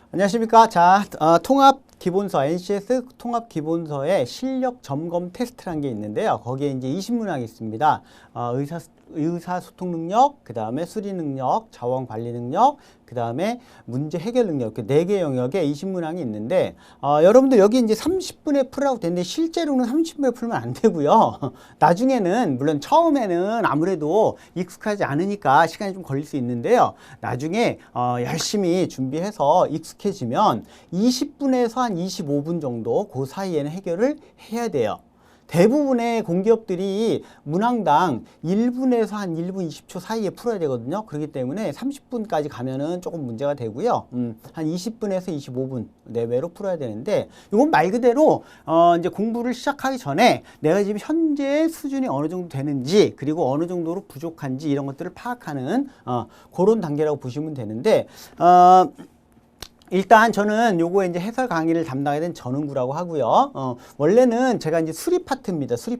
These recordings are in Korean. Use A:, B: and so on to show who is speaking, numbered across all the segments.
A: 안녕하십니까. 자, 통합기본서, NCS 통합기본서에 실력 점검 테스트라는 게 있는데요. 거기에 이제 20문항이 있습니다. 의사소통 능력, 그 다음에 수리 능력, 자원 관리 능력, 그 다음에 문제 해결 능력, 그 4개 영역에 20문항이 있는데, 여러분들 여기 이제 30분에 풀라고 되는데, 실제로는 30분에 풀면 안 되고요. 나중에는, 물론 처음에는 아무래도 익숙하지 않으니까 시간이 좀 걸릴 수 있는데요. 나중에, 열심히 준비해서 익숙해지면 20분에서 한 25분 정도 그 사이에는 해결을 해야 돼요. 대부분의 공기업들이 문항당 1분에서 한 1분 20초 사이에 풀어야 되거든요. 그렇기 때문에 30분까지 가면은 조금 문제가 되고요. 한 20분에서 25분 내외로 풀어야 되는데, 이건 말 그대로 이제 공부를 시작하기 전에 내가 지금 현재 수준이 어느 정도 되는지, 그리고 어느 정도로 부족한지 이런 것들을 파악하는 그런 단계라고 보시면 되는데, 일단 저는 요거 이제 해설 강의를 담당하게 된 전은구라고 하고요. 원래는 제가 이제 수리 파트입니다. 수리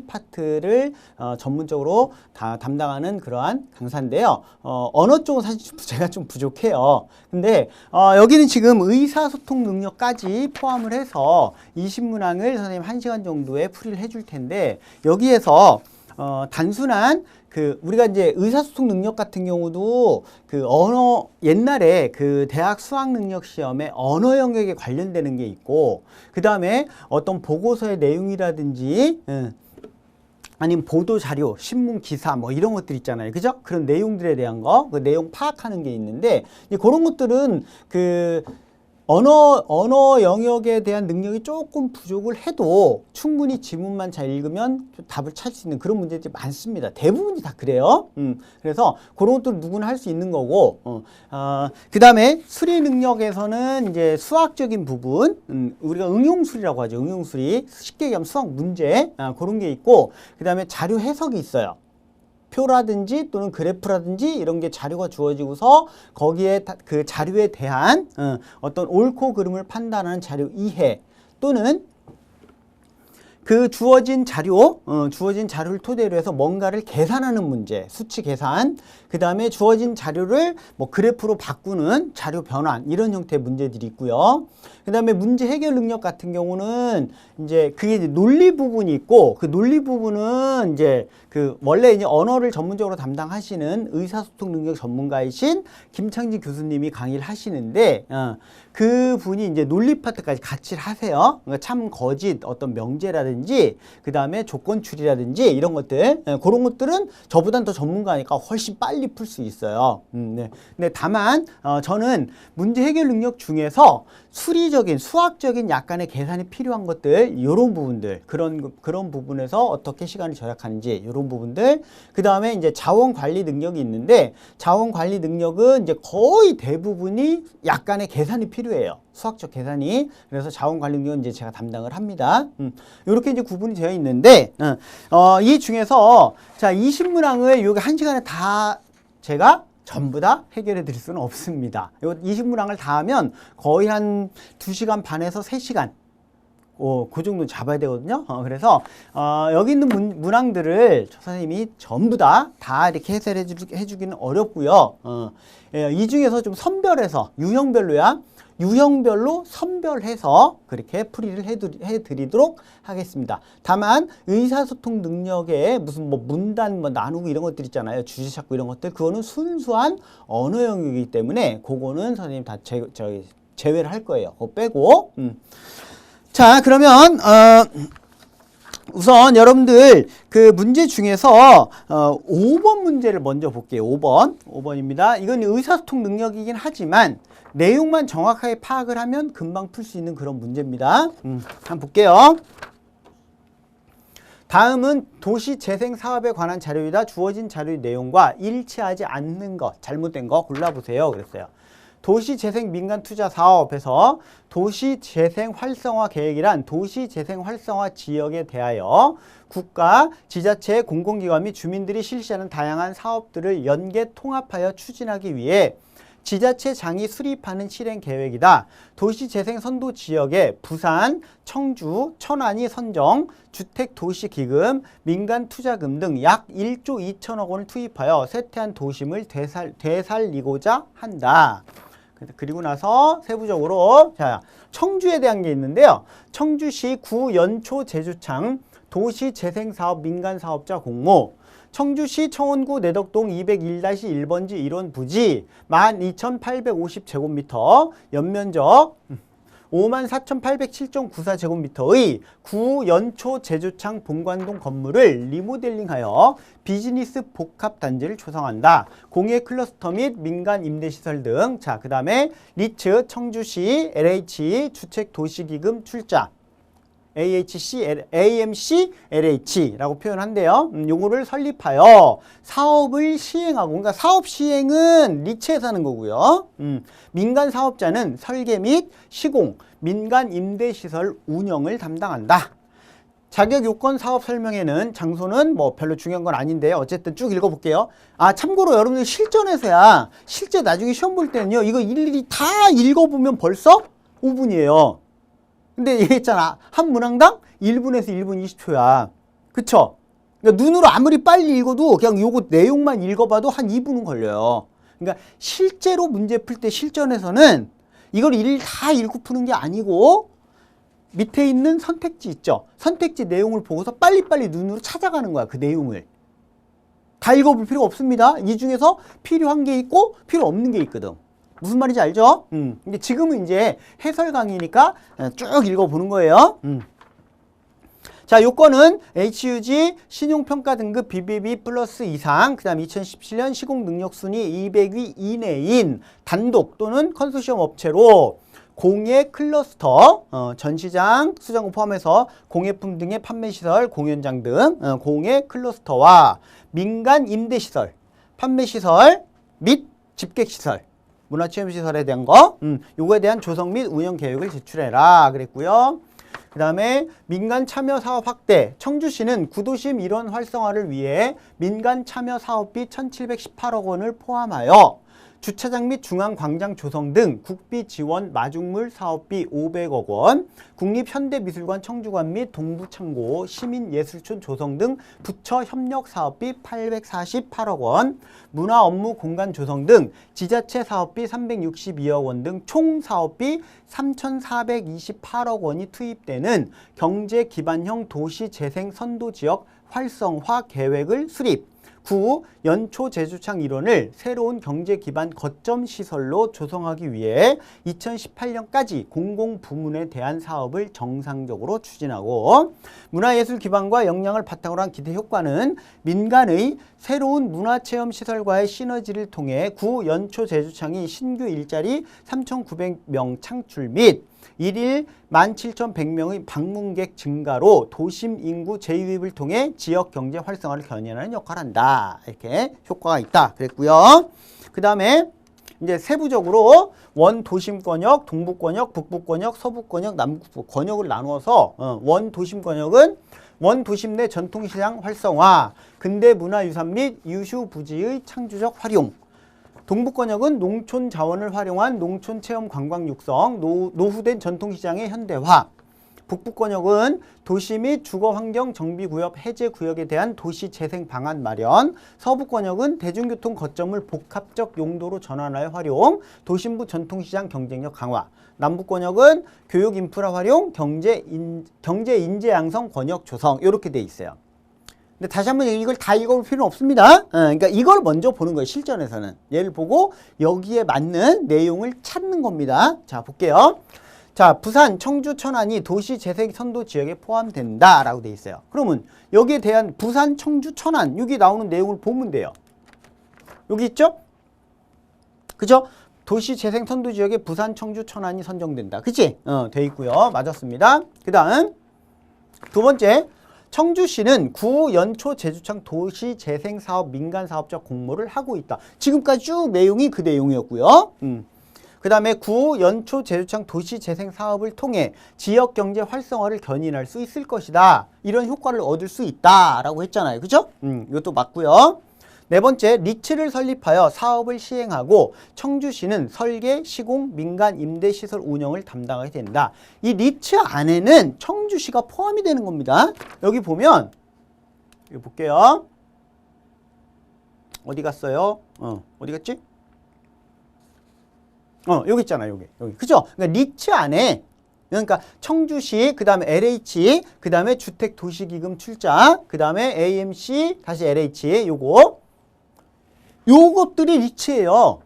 A: 파트를 전문적으로 다 담당하는 그러한 강사인데요. 언어 쪽은 사실 제가 좀 부족해요. 근데 여기는 지금 의사소통 능력까지 포함을 해서 20문항을 선생님 1시간 정도에 풀이를 해줄 텐데, 여기에서 단순한 우리가 이제 의사소통 능력 같은 경우도 옛날에 대학 수학 능력 시험에 언어 영역에 관련되는 게 있고, 그 다음에 어떤 보고서의 내용이라든지, 아니면 보도 자료, 신문 기사 뭐 이런 것들 있잖아요. 그죠? 그런 내용들에 대한 그 내용 파악하는 게 있는데, 이제 그런 것들은 언어 영역에 대한 능력이 조금 부족을 해도 충분히 지문만 잘 읽으면 답을 찾을 수 있는 그런 문제들이 많습니다. 대부분이 다 그래요. 그래서 그런 것도 누구나 할 수 있는 거고, 그 다음에 수리 능력에서는 이제 수학적인 부분, 우리가 응용수리라고 하죠. 응용수리. 쉽게 얘기하면 수학 문제, 그런 게 있고, 그 다음에 자료 해석이 있어요. 표라든지 또는 그래프라든지 이런 게 자료가 주어지고서 거기에 그 자료에 대한 어떤 옳고 그름을 판단하는 자료 이해, 또는 그 주어진 자료를 토대로 해서 뭔가를 계산하는 문제, 수치 계산, 그 다음에 주어진 자료를 뭐 그래프로 바꾸는 자료 변환, 이런 형태의 문제들이 있고요. 그 다음에 문제 해결 능력 같은 경우는 이제 그게 이제 논리 부분이 있고, 그 논리 부분은 이제 원래 이제 언어를 전문적으로 담당하시는 의사소통 능력 전문가이신 김창진 교수님이 강의를 하시는데, 그 분이 이제 논리 파트까지 같이 하세요. 그러니까 참, 거짓, 어떤 명제라든지, 그 다음에 조건추리라든지 이런 것들, 그런 것들은 저보단 더 전문가니까 훨씬 빨리 풀 수 있어요. 네. 근데 다만 저는 문제 해결 능력 중에서 수리적인, 수학적인 약간의 계산이 필요한 것들, 이런 부분들, 그런 부분에서 어떻게 시간을 절약하는지, 이런 부분들. 그 다음에 이제 자원 관리 능력이 있는데, 자원 관리 능력은 이제 거의 대부분이 약간의 계산이 필요해요. 수학적 계산이. 그래서 자원 관리 능력은 이제 제가 담당을 합니다. 이렇게 이제 구분이 되어 있는데, 이 중에서 자, 20문항을 여기 1시간에 다 제가 전부 다 해결해 드릴 수는 없습니다. 요 20문항을 다 하면 거의 한 2시간 반에서 3시간, 그 정도 잡아야 되거든요. 그래서 여기 있는 문항들을 선생님이 전부 다 이렇게 해설해 주기는 어렵고요. 이 중에서 좀 선별해서, 유형별로 선별해서 그렇게 풀이를 해드리도록 하겠습니다. 다만 의사소통 능력에 무슨 뭐 문단 나누고 이런 것들 있잖아요. 주제 찾고 이런 것들, 그거는 순수한 언어 영역이기 때문에 그거는 선생님 다 제외를 할 거예요. 그거 빼고. 자, 그러면 우선 여러분들 그 문제 중에서 5번 문제를 먼저 볼게요. 5번입니다. 이건 의사소통 능력이긴 하지만 내용만 정확하게 파악을 하면 금방 풀 수 있는 그런 문제입니다. 한번 볼게요. 다음은 도시재생 사업에 관한 자료이다. 주어진 자료의 내용과 일치하지 않는 것, 잘못된 거 골라보세요. 그랬어요. 도시재생 민간투자사업에서 도시재생 활성화 계획이란 도시재생 활성화 지역에 대하여 국가, 지자체, 공공기관 및 주민들이 실시하는 다양한 사업들을 연계 통합하여 추진하기 위해 지자체장이 수립하는 실행 계획이다. 도시재생 선도 지역에 부산, 청주, 천안이 선정, 주택도시기금, 민간투자금 등 약 1조 2천억 원을 투입하여 쇠퇴한 도심을 되살리고자 한다. 그리고 나서 세부적으로 자, 청주에 대한 게 있는데요. 청주시 구연초 제주창 도시재생사업 민간사업자 공모 청주시 청원구 내덕동 201-1번지 1원 부지 12,850제곱미터 연면적 54,807.94제곱미터의 구연초 제주창 본관동 건물을 리모델링하여 비즈니스 복합단지를 조성한다. 공예 클러스터 및 민간 임대시설 등. 자, 그 다음에 리츠 청주시 LH 주택도시기금 출자. AMC LH라고 표현한대요. 요거를 설립하여 사업을 시행하고, 그러니까 사업 시행은 리츠에서 하는 거고요. 민간 사업자는 설계 및 시공, 민간 임대시설 운영을 담당한다. 자격 요건 사업 설명에는 장소는 뭐 별로 중요한 건 아닌데 어쨌든 쭉 읽어볼게요. 아, 참고로 여러분들 실전에서야 실제 나중에 시험 볼 때는요, 이거 일일이 다 읽어보면 벌써 5분이에요. 근데 얘기했잖아. 한 문항당 1분에서 1분 20초야. 그쵸? 그러니까 눈으로 아무리 빨리 읽어도 그냥 요거 내용만 읽어봐도 한 2분은 걸려요. 그러니까 실제로 문제 풀 때 실전에서는 이걸 일일이 다 읽고 푸는 게 아니고 밑에 있는 선택지 있죠? 선택지 내용을 보고서 빨리빨리 눈으로 찾아가는 거야. 그 내용을. 다 읽어볼 필요가 없습니다. 이 중에서 필요한 게 있고 필요 없는 게 있거든. 무슨 말인지 알죠? 근데 지금은 이제 해설 강의니까 쭉 읽어보는 거예요. 자, 요건은 HUG 신용평가 등급 BBB 플러스 이상, 그 다음 2017년 시공 능력 순위 200위 이내인 단독 또는 컨소시엄 업체로 공예 클러스터, 전시장, 수장고 포함해서 공예품 등의 판매시설, 공연장 등 공예 클러스터와 민간 임대시설, 판매시설 및 집객시설, 문화체험시설에 대한 거, 요거에 대한 조성 및 운영 계획을 제출해라 그랬고요. 그 다음에 민간 참여 사업 확대. 청주시는 구도심 일원 활성화를 위해 민간 참여 사업비 1,718억 원을 포함하여 주차장 및 중앙광장 조성 등 국비 지원 마중물 사업비 500억 원, 국립현대미술관 청주관 및 동부창고 시민예술촌 조성 등 부처 협력 사업비 848억 원, 문화 업무 공간 조성 등 지자체 사업비 362억 원 등 총 사업비 3,428억 원이 투입되는 경제 기반형 도시 재생 선도 지역 활성화 계획을 수립. 구, 연초 제주창 일원을 새로운 경제 기반 거점 시설로 조성하기 위해 2018년까지 공공부문에 대한 사업을 정상적으로 추진하고 문화예술 기반과 역량을 바탕으로 한 기대 효과는 민간의 새로운 문화체험 시설과의 시너지를 통해 구, 연초 제주창이 신규 일자리 3,900명 창출 및 일일 17,100명의 방문객 증가로 도심 인구 재유입을 통해 지역 경제 활성화를 견인하는 역할을 한다. 이렇게 효과가 있다. 그랬고요. 그 다음에 이제 세부적으로 원 도심 권역, 동부 권역, 북부 권역, 서부 권역, 남부 권역을 나누어서 원 도심 권역은 원 도심 내 전통시장 활성화, 근대문화유산 및 유휴 부지의 창조적 활용. 동부 권역은 농촌 자원을 활용한 농촌 체험 관광 육성, 노후된 전통시장의 현대화. 북부 권역은 도시 및 주거 환경 정비 구역 해제 구역에 대한 도시 재생 방안 마련. 서부 권역은 대중교통 거점을 복합적 용도로 전환하여 활용, 도심부 전통시장 경쟁력 강화. 남부 권역은 교육 인프라 활용, 경제 인재 양성 권역 조성. 이렇게 돼 있어요. 근데 다시 한번 이걸 다 읽어볼 필요는 없습니다. 그러니까 이걸 먼저 보는 거예요. 실전에서는. 얘를 보고 여기에 맞는 내용을 찾는 겁니다. 자, 볼게요. 자, 부산, 청주, 천안이 도시 재생 선도 지역에 포함된다 라고 돼 있어요. 그러면 여기에 대한 부산, 청주, 천안 여기 나오는 내용을 보면 돼요. 여기 있죠? 그죠? 도시 재생 선도 지역에 부산, 청주, 천안이 선정된다. 그치? 돼 있고요. 맞았습니다. 그 다음 두 번째, 청주시는 구, 연초, 제주창 도시재생사업 민간사업자 공모를 하고 있다. 지금까지 쭉 내용이 그 내용이었고요. 그 다음에 구, 연초, 제주창 도시재생사업을 통해 지역경제 활성화를 견인할 수 있을 것이다. 이런 효과를 얻을 수 있다라고 했잖아요. 그죠? 이것도 맞고요. 네 번째, 리츠를 설립하여 사업을 시행하고 청주시는 설계, 시공, 민간 임대시설 운영을 담당하게 된다. 이 리츠 안에는 청주시가 포함이 되는 겁니다. 여기 보면 여기 볼게요. 어디 갔어요? 어디 갔지? 여기 있잖아, 여기. 그죠? 그러니까 리츠 안에, 그러니까 청주시, 그 다음에 LH, 그 다음에 주택도시기금 출자, 그 다음에 AMC, 다시 LH, 요것들이 리츠예요.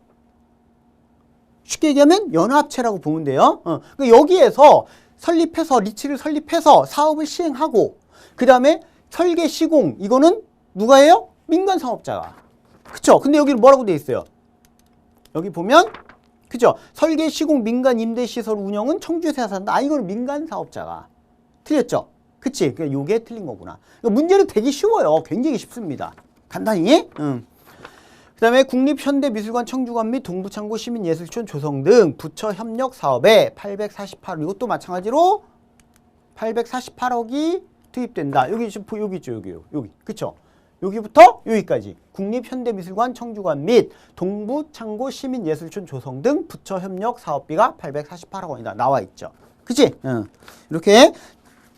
A: 쉽게 얘기하면 연합체라고 보면 돼요. 그러니까 여기에서 리츠를 설립해서 사업을 시행하고, 그 다음에 설계 시공, 이거는 누가 해요? 민간 사업자가. 그쵸? 근데 여기는 뭐라고 돼 있어요? 여기 보면, 그죠? 설계 시공 민간 임대시설 운영은 청주시에서 한다. 이거는 민간 사업자가. 틀렸죠? 그치? 그러니까 요게 틀린 거구나. 그러니까 문제는 되게 쉬워요. 굉장히 쉽습니다. 간단히. 그 다음에 국립현대미술관 청주관 및 동부창고 시민예술촌 조성 등 부처 협력 사업에 848억, 이것도 마찬가지로 848억이 투입된다. 여기 있죠, 여기. 그쵸? 여기부터 여기까지 국립현대미술관 청주관 및 동부창고 시민예술촌 조성 등 부처 협력 사업비가 848억 원이다. 나와 있죠. 그치? 이렇게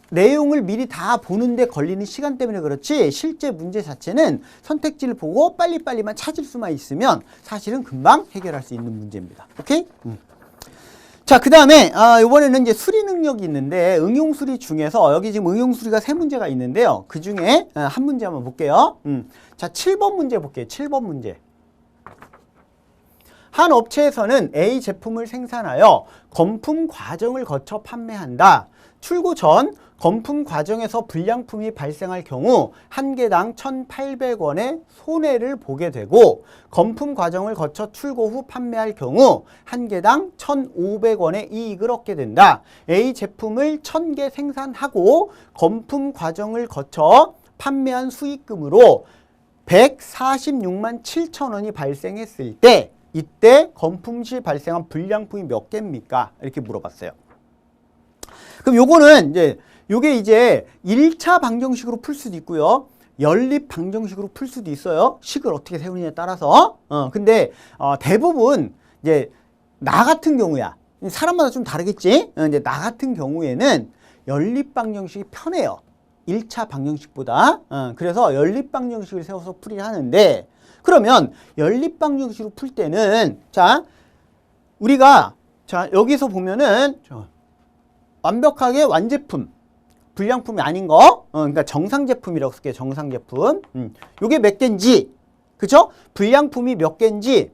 A: 내용을 미리 다 보는데 걸리는 시간 때문에 그렇지, 실제 문제 자체는 선택지를 보고 빨리빨리만 찾을 수만 있으면 사실은 금방 해결할 수 있는 문제입니다. 오케이? 자, 그 다음에 이번에는 이제 수리 능력이 있는데, 응용 수리 중에서 여기 지금 응용 수리가 3문제가 있는데요. 그 중에 한 문제 한번 볼게요. 자, 7번 문제 볼게요. 7번 문제. 한 업체에서는 A 제품을 생산하여 건품 과정을 거쳐 판매한다. 출고 전 건품 과정에서 불량품이 발생할 경우 한 개당 1,800원의 손해를 보게 되고, 건품 과정을 거쳐 출고 후 판매할 경우 한 개당 1,500원의 이익을 얻게 된다. A 제품을 1,000개 생산하고 건품 과정을 거쳐 판매한 수익금으로 146만 7천원이 발생했을 때, 이때 건품 시 발생한 불량품이 몇 개입니까? 이렇게 물어봤어요. 그럼 요거는 요게 이제 1차 방정식으로 풀 수도 있고요. 연립 방정식으로 풀 수도 있어요. 식을 어떻게 세우느냐에 따라서. 근데 대부분 이제 나 같은 경우야. 사람마다 좀 다르겠지? 이제 나 같은 경우에는 연립 방정식이 편해요. 1차 방정식보다. 그래서 연립 방정식을 세워서 풀이를 하는데, 그러면 연립 방정식으로 풀 때는, 자, 우리가, 자, 여기서 보면은, 완벽하게 완제품, 불량품이 아닌 거, 그러니까 정상 제품이라고 쓸게요. 정상 제품. 요게 몇 개인지, 그쵸? 불량품이 몇 개인지.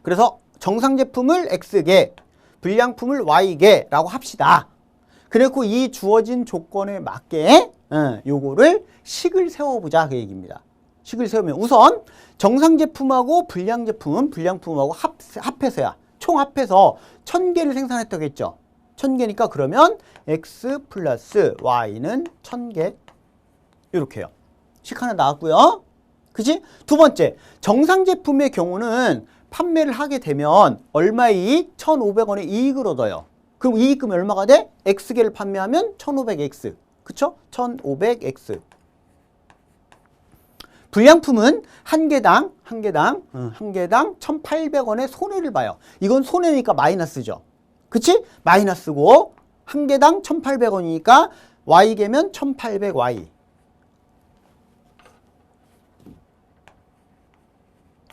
A: 그래서 정상 제품을 X개, 불량품을 Y개라고 합시다. 그리고 이 주어진 조건에 맞게 요거를 식을 세워보자, 그 얘기입니다. 식을 세우면 우선 정상 제품하고 불량 제품은 불량품하고 합해서야, 총 합해서 1,000개를 생산했다고 했죠. 1,000개니까 그러면 X 플러스 Y는 1,000개. 이렇게요. 식 하나 나왔고요. 그치? 두 번째, 정상 제품의 경우는 판매를 하게 되면 얼마의 이익? 1,500원의 이익을 얻어요. 그럼 이익금이 얼마가 돼? X개를 판매하면 1,500X. 그쵸? 1,500X. 불량품은 한 개당 1,800원의 손해를 봐요. 이건 손해니까 마이너스죠. 그치? 마이너스고, 한 개당 1,800원이니까 Y개면 1,800Y.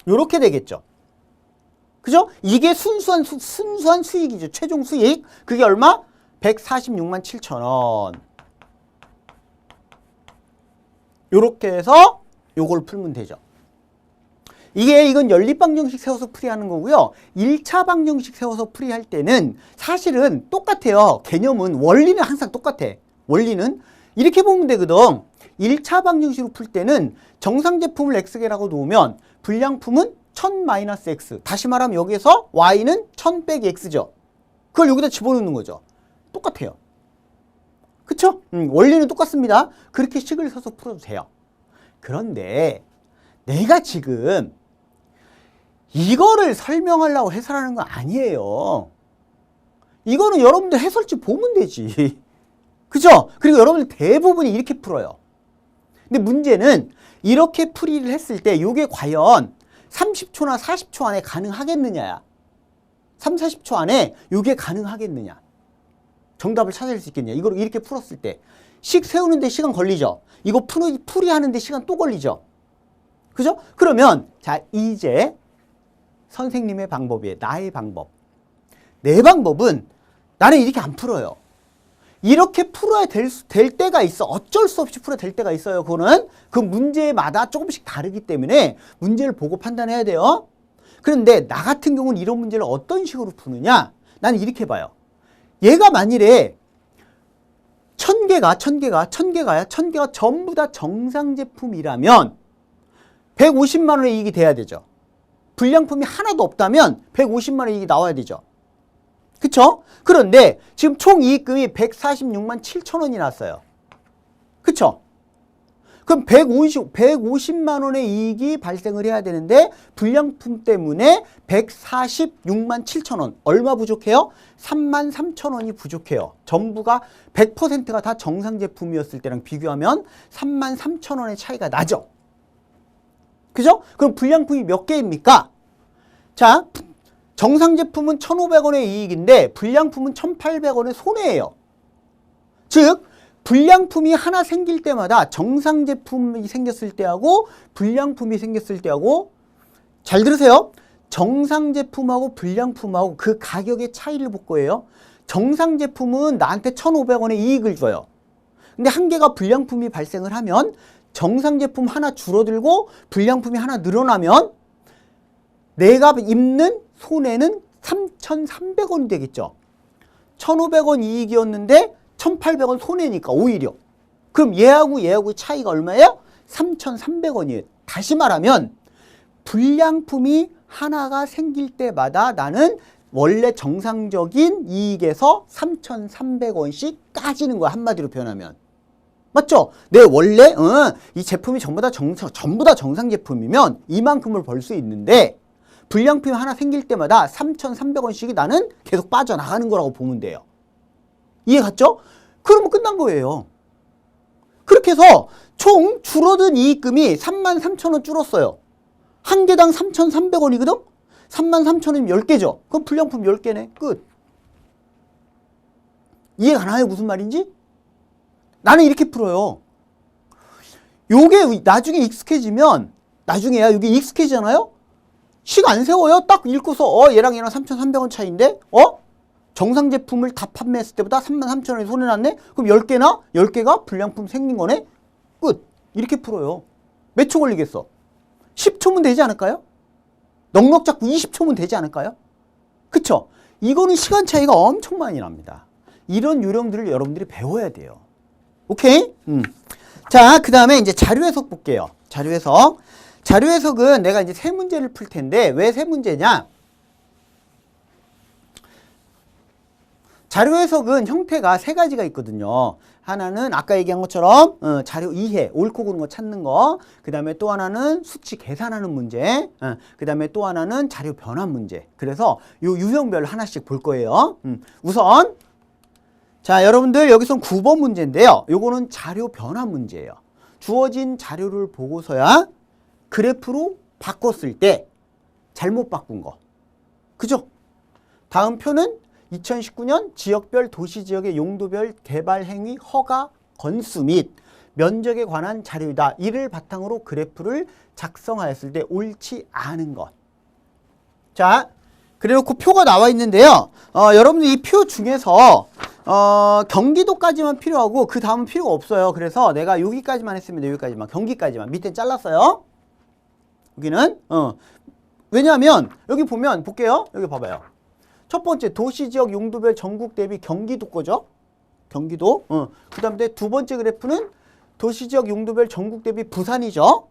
A: 요렇게 되겠죠. 그죠? 이게 순수한 수익이죠. 최종 수익. 그게 얼마? 146만 7천원. 요렇게 해서 요걸 풀면 되죠. 이건 연립방정식 세워서 풀이하는 거고요. 1차 방정식 세워서 풀이할 때는 사실은 똑같아요. 개념은, 원리는 항상 똑같아. 원리는 이렇게 보면 되거든. 1차 방정식으로 풀 때는 정상 제품을 X개라고 놓으면 불량품은 1,000-X. 다시 말하면 여기에서 Y는 1,000 빼기 X죠. 그걸 여기다 집어넣는 거죠. 똑같아요. 그쵸? 원리는 똑같습니다. 그렇게 식을 써서 풀어도 돼요. 그런데 내가 지금 이거를 설명하려고 해설하는 건 아니에요. 이거는 여러분들 해설지 보면 되지. 그죠? 그리고 여러분들 대부분이 이렇게 풀어요. 근데 문제는 이렇게 풀이를 했을 때 이게 과연 30초나 40초 안에 가능하겠느냐야. 3, 40초 안에 이게 가능하겠느냐. 정답을 찾을 수 있겠냐. 이걸 이렇게 풀었을 때. 식 세우는데 시간 걸리죠. 이거 풀이하는데 시간 또 걸리죠. 그죠? 그러면 자, 이제 선생님의 방법이에요. 나의 방법. 내 방법은 나는 이렇게 안 풀어요. 이렇게 풀어야 될 때가 있어. 어쩔 수 없이 풀어야 될 때가 있어요. 그거는 그 문제마다 조금씩 다르기 때문에 문제를 보고 판단해야 돼요. 그런데 나 같은 경우는 이런 문제를 어떤 식으로 푸느냐? 나는 이렇게 봐요. 얘가 만일에 1000개가 전부 다 정상 제품이라면 150만 원의 이익이 돼야 되죠. 불량품이 하나도 없다면 150만 원 이익이 나와야 되죠. 그쵸? 그런데 지금 총 이익금이 146만 7천 원이 났어요. 그쵸? 그럼 150만 원의 이익이 발생을 해야 되는데 불량품 때문에 146만 7천 원. 얼마 부족해요? 3만 3천 원이 부족해요. 전부가 100%가 다 정상 제품이었을 때랑 비교하면 3만 3천 원의 차이가 나죠. 그죠? 그럼 불량품이 몇 개입니까? 자, 정상 제품은 1,500원의 이익인데 불량품은 1,800원의 손해예요. 즉 불량품이 하나 생길 때마다 정상 제품이 생겼을 때하고 불량품이 생겼을 때하고 잘 들으세요. 정상 제품하고 불량품하고 그 가격의 차이를 볼 거예요. 정상 제품은 나한테 1,500원의 이익을 줘요. 근데 한 개가 불량품이 발생을 하면 정상 제품 하나 줄어들고 불량품이 하나 늘어나면 내가 입는 손해는 3,300원이 되겠죠. 1,500원 이익이었는데 1,800원 손해니까 오히려. 그럼 얘하고 차이가 얼마예요? 3,300원이에요. 다시 말하면 불량품이 하나가 생길 때마다 나는 원래 정상적인 이익에서 3,300원씩 까지는 거야. 한마디로 표현하면. 맞죠? 내 원래 이 제품이 전부 다 정상 제품이면 이만큼을 벌 수 있는데 불량품이 하나 생길 때마다 3,300원씩이 나는 계속 빠져나가는 거라고 보면 돼요. 이해 갔죠? 그러면 끝난 거예요. 그렇게 해서 총 줄어든 이익금이 33,000원 줄었어요. 한 개당 3,300원이거든? 33,000원이면 10개죠? 그럼 불량품 10개네. 끝. 이해 가나요? 무슨 말인지? 나는 이렇게 풀어요. 요게 나중에 익숙해지면, 나중에야 이게 익숙해지잖아요? 식 안 세워요? 딱 읽고서 얘랑 3,300원 차이인데 정상 제품을 다 판매했을 때보다 33,000원이 손해났네? 그럼 10개나? 10개가 불량품 생긴 거네? 끝. 이렇게 풀어요. 몇 초 걸리겠어? 10초면 되지 않을까요? 넉넉 잡고 20초면 되지 않을까요? 그쵸? 이거는 시간 차이가 엄청 많이 납니다. 이런 요령들을 여러분들이 배워야 돼요. 오케이? 자, 그 다음에 이제 자료 해석 볼게요. 자료 해석. 자료 해석은 내가 이제 세 문제를 풀 텐데 왜 세 문제냐? 자료 해석은 형태가 세 가지가 있거든요. 하나는 아까 얘기한 것처럼 자료 이해, 옳고 그른 거 찾는 거. 그 다음에 또 하나는 수치 계산하는 문제. 그 다음에 또 하나는 자료 변환 문제. 그래서 요 유형별로 하나씩 볼 거예요. 우선 자, 여러분들 여기선 9번 문제인데요. 요거는 자료 변환 문제예요. 주어진 자료를 보고서야 그래프로 바꿨을 때 잘못 바꾼 거. 그죠? 다음 표는 2019년 지역별 도시지역의 용도별 개발 행위 허가 건수 및 면적에 관한 자료이다. 이를 바탕으로 그래프를 작성하였을 때 옳지 않은 것. 자, 그래놓고 표가 나와 있는데요. 여러분들 이 표 중에서 경기도까지만 필요하고 그 다음은 필요가 없어요. 그래서 내가 여기까지만 했습니다. 여기까지만. 경기까지만. 밑에 잘랐어요. 여기는 왜냐하면 여기 보면 볼게요. 여기 봐봐요. 첫 번째 도시지역 용도별 전국 대비 경기도 거죠. 경기도. 그 다음에 두 번째 그래프는 도시지역 용도별 전국 대비 부산이죠.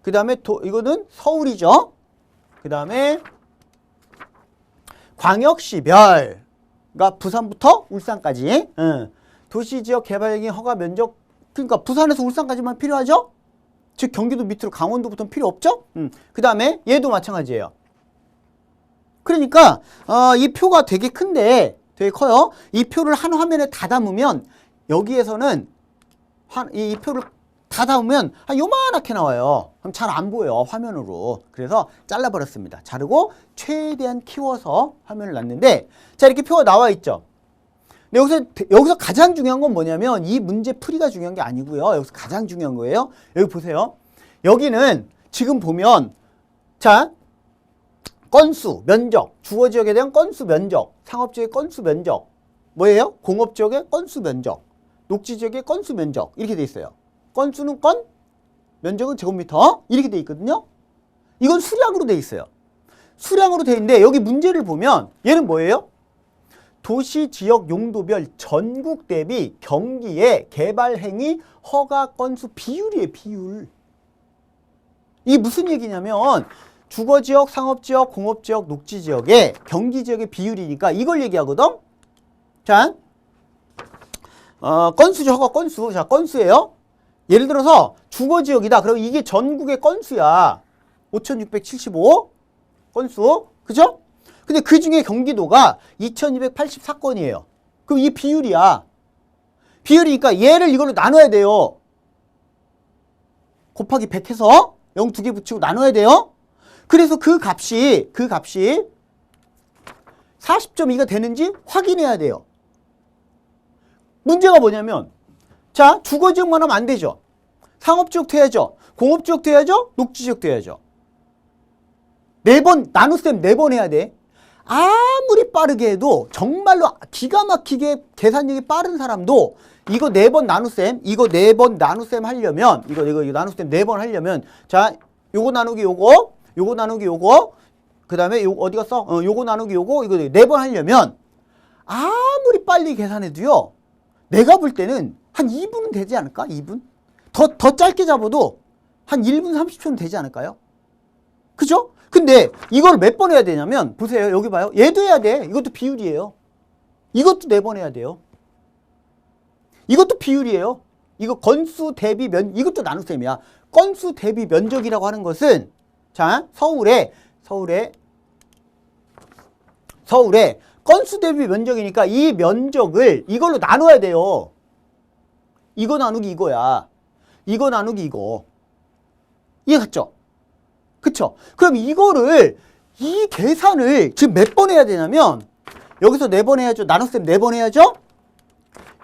A: 그 다음에 이거는 서울이죠. 그 다음에 광역시별, 그러니까 부산부터 울산까지. 도시지역 개발행위 허가 면적, 그러니까 부산에서 울산까지만 필요하죠. 즉 경기도 밑으로 강원도부터는 필요 없죠. 그 다음에 얘도 마찬가지예요. 그러니까 이 표가 되게 큰데 되게 커요. 이 표를 한 화면에 다 담으면 여기에서는 이 표를 다 담으면 한 요만하게 나와요. 그럼 잘 안 보여요, 화면으로. 그래서 잘라버렸습니다. 자르고 최대한 키워서 화면을 놨는데, 자, 이렇게 표가 나와 있죠. 근데 여기서 가장 중요한 건 뭐냐면 이 문제 풀이가 중요한 게 아니고요. 여기서 가장 중요한 거예요. 여기 보세요. 여기는 지금 보면 자, 건수, 면적, 주거지역에 대한 건수, 면적, 상업지역의 건수, 면적, 뭐예요? 공업지역의 건수, 면적, 녹지지역의 건수, 면적 이렇게 돼 있어요. 건수는 건, 면적은 제곱미터 이렇게 돼 있거든요. 이건 수량으로 돼 있어요. 수량으로 돼 있는데 여기 문제를 보면 얘는 뭐예요? 도시 지역 용도별 전국 대비 경기의 개발 행위 허가 건수 비율이에요. 비율. 이게 무슨 얘기냐면 주거지역, 상업지역, 공업지역, 녹지지역의 경기지역의 비율이니까 이걸 얘기하거든. 자, 건수죠. 허가 건수. 자, 건수예요. 예를 들어서 주거지역이다. 그럼 이게 전국의 건수야. 5,675 건수. 그죠? 근데 그 중에 경기도가 2,284건이에요. 그럼 이 비율이야. 비율이니까 얘를 이걸로 나눠야 돼요. 곱하기 100 해서 0 2개 붙이고 나눠야 돼요. 그래서 그 값이 40.2가 되는지 확인해야 돼요. 문제가 뭐냐면 자, 주거지역만 하면 안 되죠. 상업지역도 해야죠. 공업지역도 해야죠. 녹지지역도 해야죠. 4번, 나눗셈 4번 해야 돼. 아무리 빠르게 해도 정말로 기가 막히게 계산력이 빠른 사람도 이거 4번 나눗셈, 이거 4번 나눗셈 하려면 이거 나눗셈 4번 하려면 자, 요거 나누기 요거, 요거 나누기 요거, 그 다음에 요거 어디 갔어? 요거 나누기 요거, 이거 4번 하려면 아무리 빨리 계산해도요. 내가 볼 때는 한 2분은 되지 않을까? 2분? 더 짧게 잡아도 한 1분 30초는 되지 않을까요? 그죠? 근데 이걸 몇 번 해야 되냐면 보세요. 여기 봐요. 얘도 해야 돼. 이것도 비율이에요. 이것도 4번 해야 돼요. 이것도 비율이에요. 이거 건수 대비 이것도 나눗셈이야. 건수 대비 면적이라고 하는 것은 자, 서울에 건수 대비 면적이니까 이 면적을 이걸로 나눠야 돼요. 이거 나누기 이거야. 이거 나누기 이거. 이해 갔죠? 그쵸? 그럼 이거를 이 계산을 지금 몇 번 해야 되냐면 여기서 4번 해야죠. 나눗셈 4번 해야죠.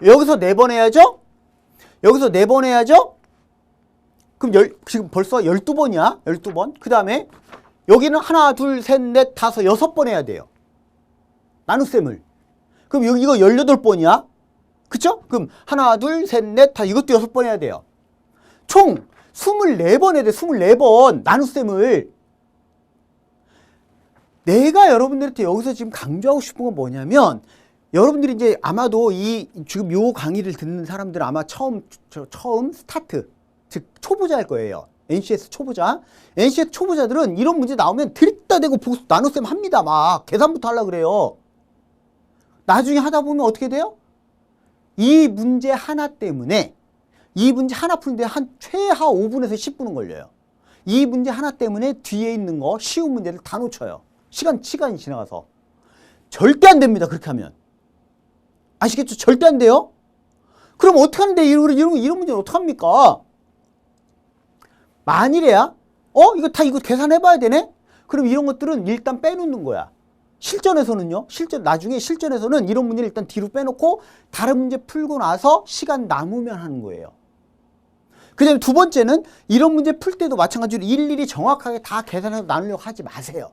A: 여기서 4번 해야죠. 여기서 4번 해야죠. 그럼 지금 벌써 12번이야. 12번. 그 다음에 여기는 하나, 둘, 셋, 넷, 다섯, 6번 해야 돼요. 나눗셈을. 그럼 여기 이거 18번이야. 그쵸? 그럼 하나, 둘, 셋, 넷, 다 이것도 6번 해야 돼요. 총 24번 해야 돼. 24번 나눗셈을. 내가 여러분들한테 여기서 지금 강조하고 싶은 건 뭐냐면 여러분들이 이제 아마도 지금 요 강의를 듣는 사람들은 아마 처음 스타트, 즉 초보자일 거예요. NCS 초보자. NCS 초보자들은 이런 문제 나오면 들이다 대고 복수 나눗셈 합니다. 막 계산부터 하려고 그래요. 나중에 하다 보면 어떻게 돼요? 이 문제 하나 때문에 이 문제 하나 푸는데 한 최하 5분에서 10분은 걸려요. 이 문제 하나 때문에 뒤에 있는 거 쉬운 문제를 다 놓쳐요. 시간이 지나가서. 절대 안 됩니다. 그렇게 하면. 아시겠죠? 절대 안 돼요. 그럼 어떻게 하는데 이런 문제는 어떻게 합니까? 만일에야 이거 계산해 봐야 되네? 그럼 이런 것들은 일단 빼놓는 거야. 실전에서는요. 나중에 실전에서는 이런 문제를 일단 뒤로 빼놓고 다른 문제 풀고 나서 시간 남으면 하는 거예요. 그 다음에 두 번째는 이런 문제 풀 때도 마찬가지로 일일이 정확하게 다 계산해서 나누려고 하지 마세요.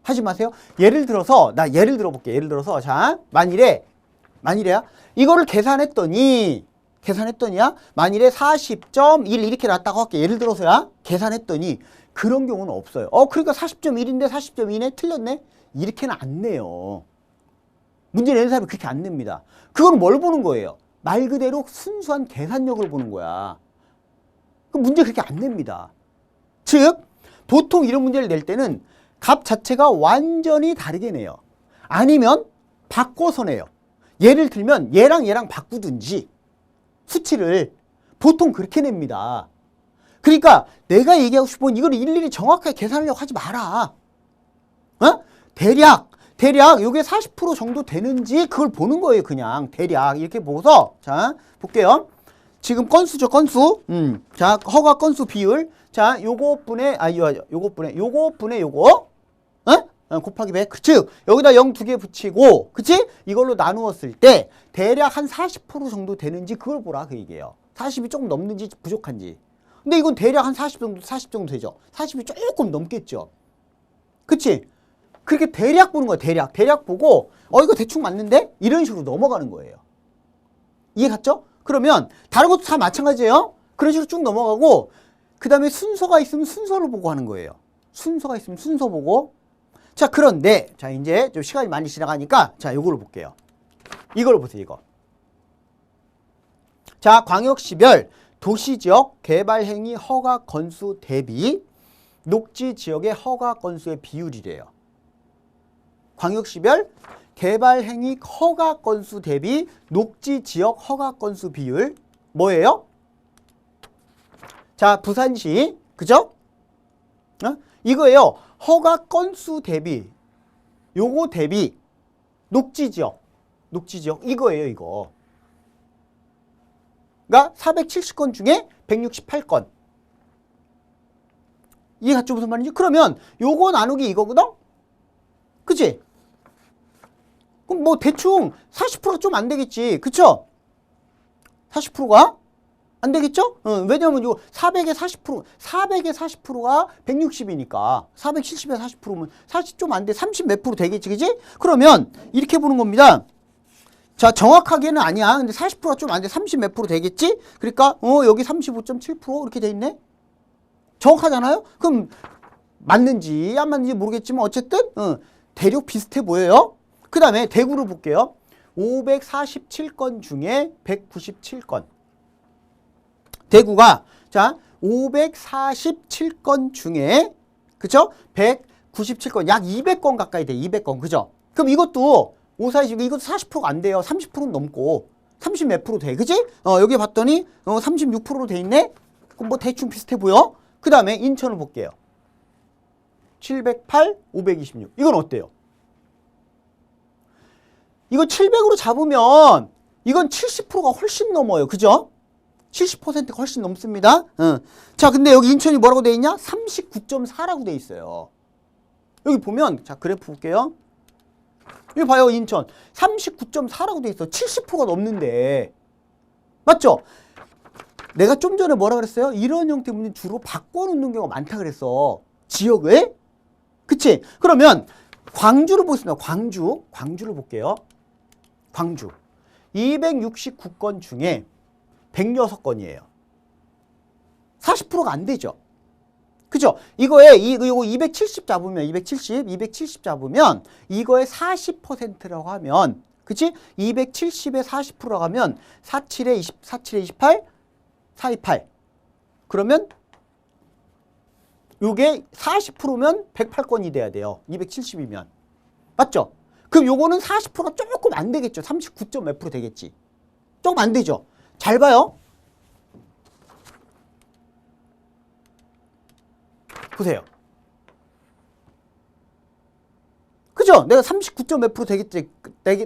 A: 하지 마세요. 예를 들어서 예를 들어볼게요. 예를 들어서 자, 만일에야 이거를 계산했더니야 만일에 40.1 이렇게 났다고 할게. 예를 들어서야 계산했더니 그런 경우는 없어요. 그러니까 40.1인데 40.2네 틀렸네. 이렇게는 안 내요. 문제 내는 사람이 그렇게 안 냅니다. 그건 뭘 보는 거예요? 말 그대로 순수한 계산력을 보는 거야. 그 문제 그렇게 안 냅니다. 즉 보통 이런 문제를 낼 때는 값 자체가 완전히 다르게 내요. 아니면 바꿔서 내요. 예를 들면 얘랑 바꾸든지 수치를 보통 그렇게 냅니다. 그러니까 내가 얘기하고 싶은 건 이걸 일일이 정확하게 계산하려고 하지 마라. 대략 요게 40% 정도 되는지 그걸 보는 거예요. 그냥 대략 이렇게 보고서 자 볼게요. 지금 건수죠. 건수. 자 허가 건수 비율. 자 요거 분의 요거 곱하기 100. 즉 여기다 0 2개 붙이고 그치? 이걸로 나누었을 때 대략 한 40% 정도 되는지 그걸 보라 그 얘기예요. 40이 조금 넘는지 부족한지. 근데 이건 대략 한 40 정도 되죠. 40이 조금 넘겠죠. 그치? 그렇게 대략 보는 거야. 대략 보고 이거 대충 맞는데? 이런 식으로 넘어가는 거예요. 이해 갔죠? 그러면 다른 것도 다 마찬가지예요. 그런 식으로 쭉 넘어가고 그 다음에 순서가 있으면 순서를 보고 하는 거예요. 순서가 있으면 순서 보고. 자, 그런데 자 이제 좀 시간이 많이 지나가니까 자 요거를 볼게요. 이걸 보세요. 이거. 자, 광역시별 도시지역 개발행위 허가 건수 대비 녹지지역의 허가 건수의 비율이래요. 광역시별 개발행위 허가 건수 대비 녹지지역 허가 건수 비율 뭐예요? 자, 부산시 그죠? 이거예요. 허가 건수 대비 요거 대비 녹지지역 이거예요. 이거. 그러니까 470건 중에 168건. 이해 갔죠? 무슨 말인지? 그러면 요거 나누기 이거거든? 그치? 그럼 뭐 대충 40% 좀 안 되겠지. 그쵸? 40%가 안 되겠죠? 왜냐면 요 400에 40%, 400에 40%가 160이니까 470에 40%면 사실 좀 안 돼. 30 몇 프로 되겠지. 그지? 그러면 이렇게 보는 겁니다. 자, 정확하게는 아니야. 근데 40%가 좀 안 돼. 30 몇 프로 되겠지? 그러니까 여기 35.7% 이렇게 돼 있네. 정확하잖아요? 그럼 맞는지 안 맞는지 모르겠지만 어쨌든 대략 비슷해 보여요. 그 다음에 대구를 볼게요. 547건 중에 197건. 대구가 자 547건 중에 그쵸? 197건 약 200건 가까이 돼. 200건 그죠? 그럼 이것도 540 이것도 40%가 안 돼요. 30%는 넘고 30 몇 프로 돼. 그지? 여기 봤더니 36%로 돼 있네. 그럼 뭐 대충 비슷해 보여. 그 다음에 인천을 볼게요. 708, 526. 이건 어때요? 이거 700으로 잡으면 이건 70%가 훨씬 넘어요. 그죠? 70%가 훨씬 넘습니다. 자, 근데 여기 인천이 뭐라고 돼 있냐? 39.4라고 돼 있어요. 여기 보면 자 그래프 볼게요. 여기 봐요. 인천 39.4라고 돼 있어. 70%가 넘는데. 맞죠? 내가 좀 전에 뭐라 그랬어요? 이런 형태 문제 주로 바꿔놓는 경우가 많다 그랬어. 지역을. 그치? 그러면 광주를 보겠습니다. 광주를 볼게요. 광주 269건 중에 106건이에요. 40%가 안 되죠. 그죠? 이거 270 잡으면 270 잡으면 이거의 40%라고 하면 그치? 270에 40%라고 하면 47에 28 428 그러면 요게 40%면 108건이 돼야 돼요. 270이면. 맞죠? 그럼 요거는 40%가 조금 안 되겠죠. 39점 몇 프로 되겠지. 조금 안 되죠. 잘 봐요. 보세요. 그죠? 내가 39점 몇 프로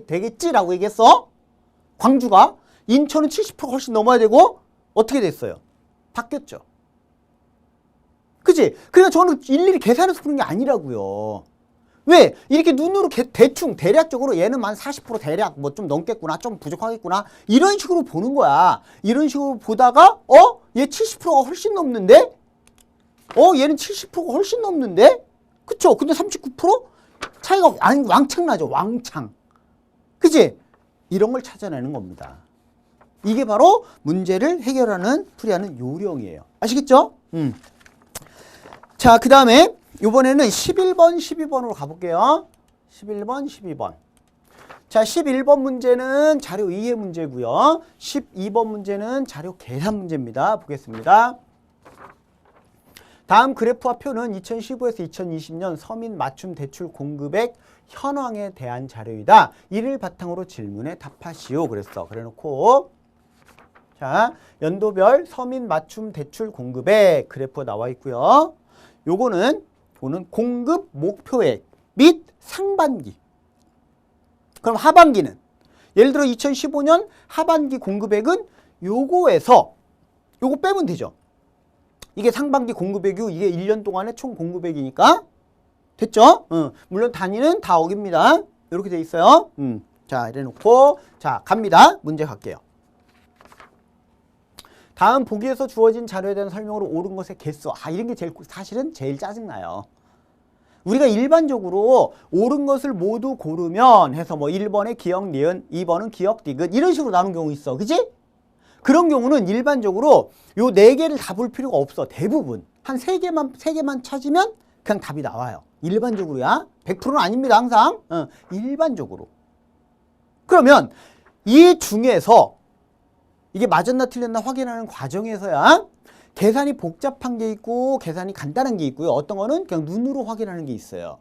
A: 되겠지라고 얘기했어. 광주가. 인천은 70%가 훨씬 넘어야 되고 어떻게 됐어요? 바뀌었죠. 그치? 그러니까 저는 일일이 계산해서 푸는 게 아니라고요. 왜? 이렇게 눈으로 대충 대략적으로 얘는 한 40% 대략 뭐 좀 넘겠구나 좀 부족하겠구나 이런 식으로 보는 거야. 이런 식으로 보다가 얘 70%가 훨씬 넘는데 얘는 70%가 훨씬 넘는데 그쵸? 근데 39% 차이가 왕창 나죠. 왕창. 그치? 이런 걸 찾아내는 겁니다. 이게 바로 문제를 해결하는 풀이하는 요령이에요. 아시겠죠? 자, 그 다음에 이번에는 11번, 12번으로 가볼게요. 11번, 12번. 자, 11번 문제는 자료 이해 문제고요. 12번 문제는 자료 계산 문제입니다. 보겠습니다. 다음 그래프와 표는 2015에서 2020년 서민 맞춤 대출 공급액 현황에 대한 자료이다. 이를 바탕으로 질문에 답하시오. 그래놓고 자, 연도별 서민 맞춤 대출 공급액 그래프가 나와 있고요. 요거는 공급 목표액 및 상반기. 그럼 하반기는 예를 들어 2015년 하반기 공급액은 요거에서 요거 빼면 되죠. 이게 상반기 공급액이고 이게 1년 동안의 총 공급액이니까 됐죠? 물론 단위는 다 어깁니다. 이렇게 돼 있어요. 자, 이래놓고 자 갑니다. 문제 갈게요. 다음 보기에서 주어진 자료에 대한 설명으로 옳은 것의 개수. 이런 게 사실은 제일 짜증나요. 우리가 일반적으로 옳은 것을 모두 고르면 해서 뭐 1번에 기억, 니은, 2번은 기억, 디귿 이런 식으로 나눈 경우 있어. 그지? 그런 경우는 일반적으로 요 4개를 다 볼 필요가 없어. 대부분. 한 3개만 찾으면 그냥 답이 나와요. 일반적으로야. 100%는 아닙니다. 항상. 일반적으로. 그러면 이 중에서 이게 맞았나 틀렸나 확인하는 과정에서야 계산이 복잡한 게 있고 계산이 간단한 게 있고요. 어떤 거는 그냥 눈으로 확인하는 게 있어요.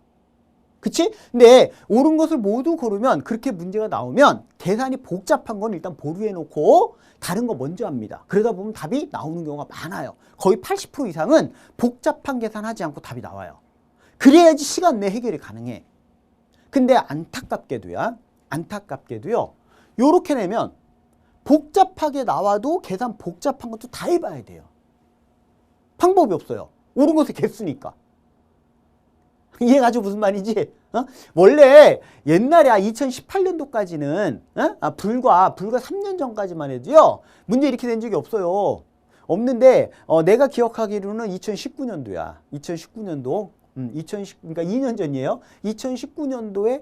A: 그치? 근데 옳은 것을 모두 고르면 그렇게 문제가 나오면 계산이 복잡한 건 일단 보류해 놓고 다른 거 먼저 합니다. 그러다 보면 답이 나오는 경우가 많아요. 거의 80% 이상은 복잡한 계산하지 않고 답이 나와요. 그래야지 시간 내 해결이 가능해. 근데 안타깝게도요. 요렇게 내면 복잡하게 나와도 계산 복잡한 것도 다 해봐야 돼요. 방법이 없어요. 옳은 것의 개수니까. 이해가죠? 무슨 말인지? 원래 옛날에 2018년도까지는 불과 3년 전까지만 해도요. 문제 이렇게 된 적이 없어요. 없는데 내가 기억하기로는 2019년도야. 2019년도. 그러니까 2년 전이에요. 2019년도에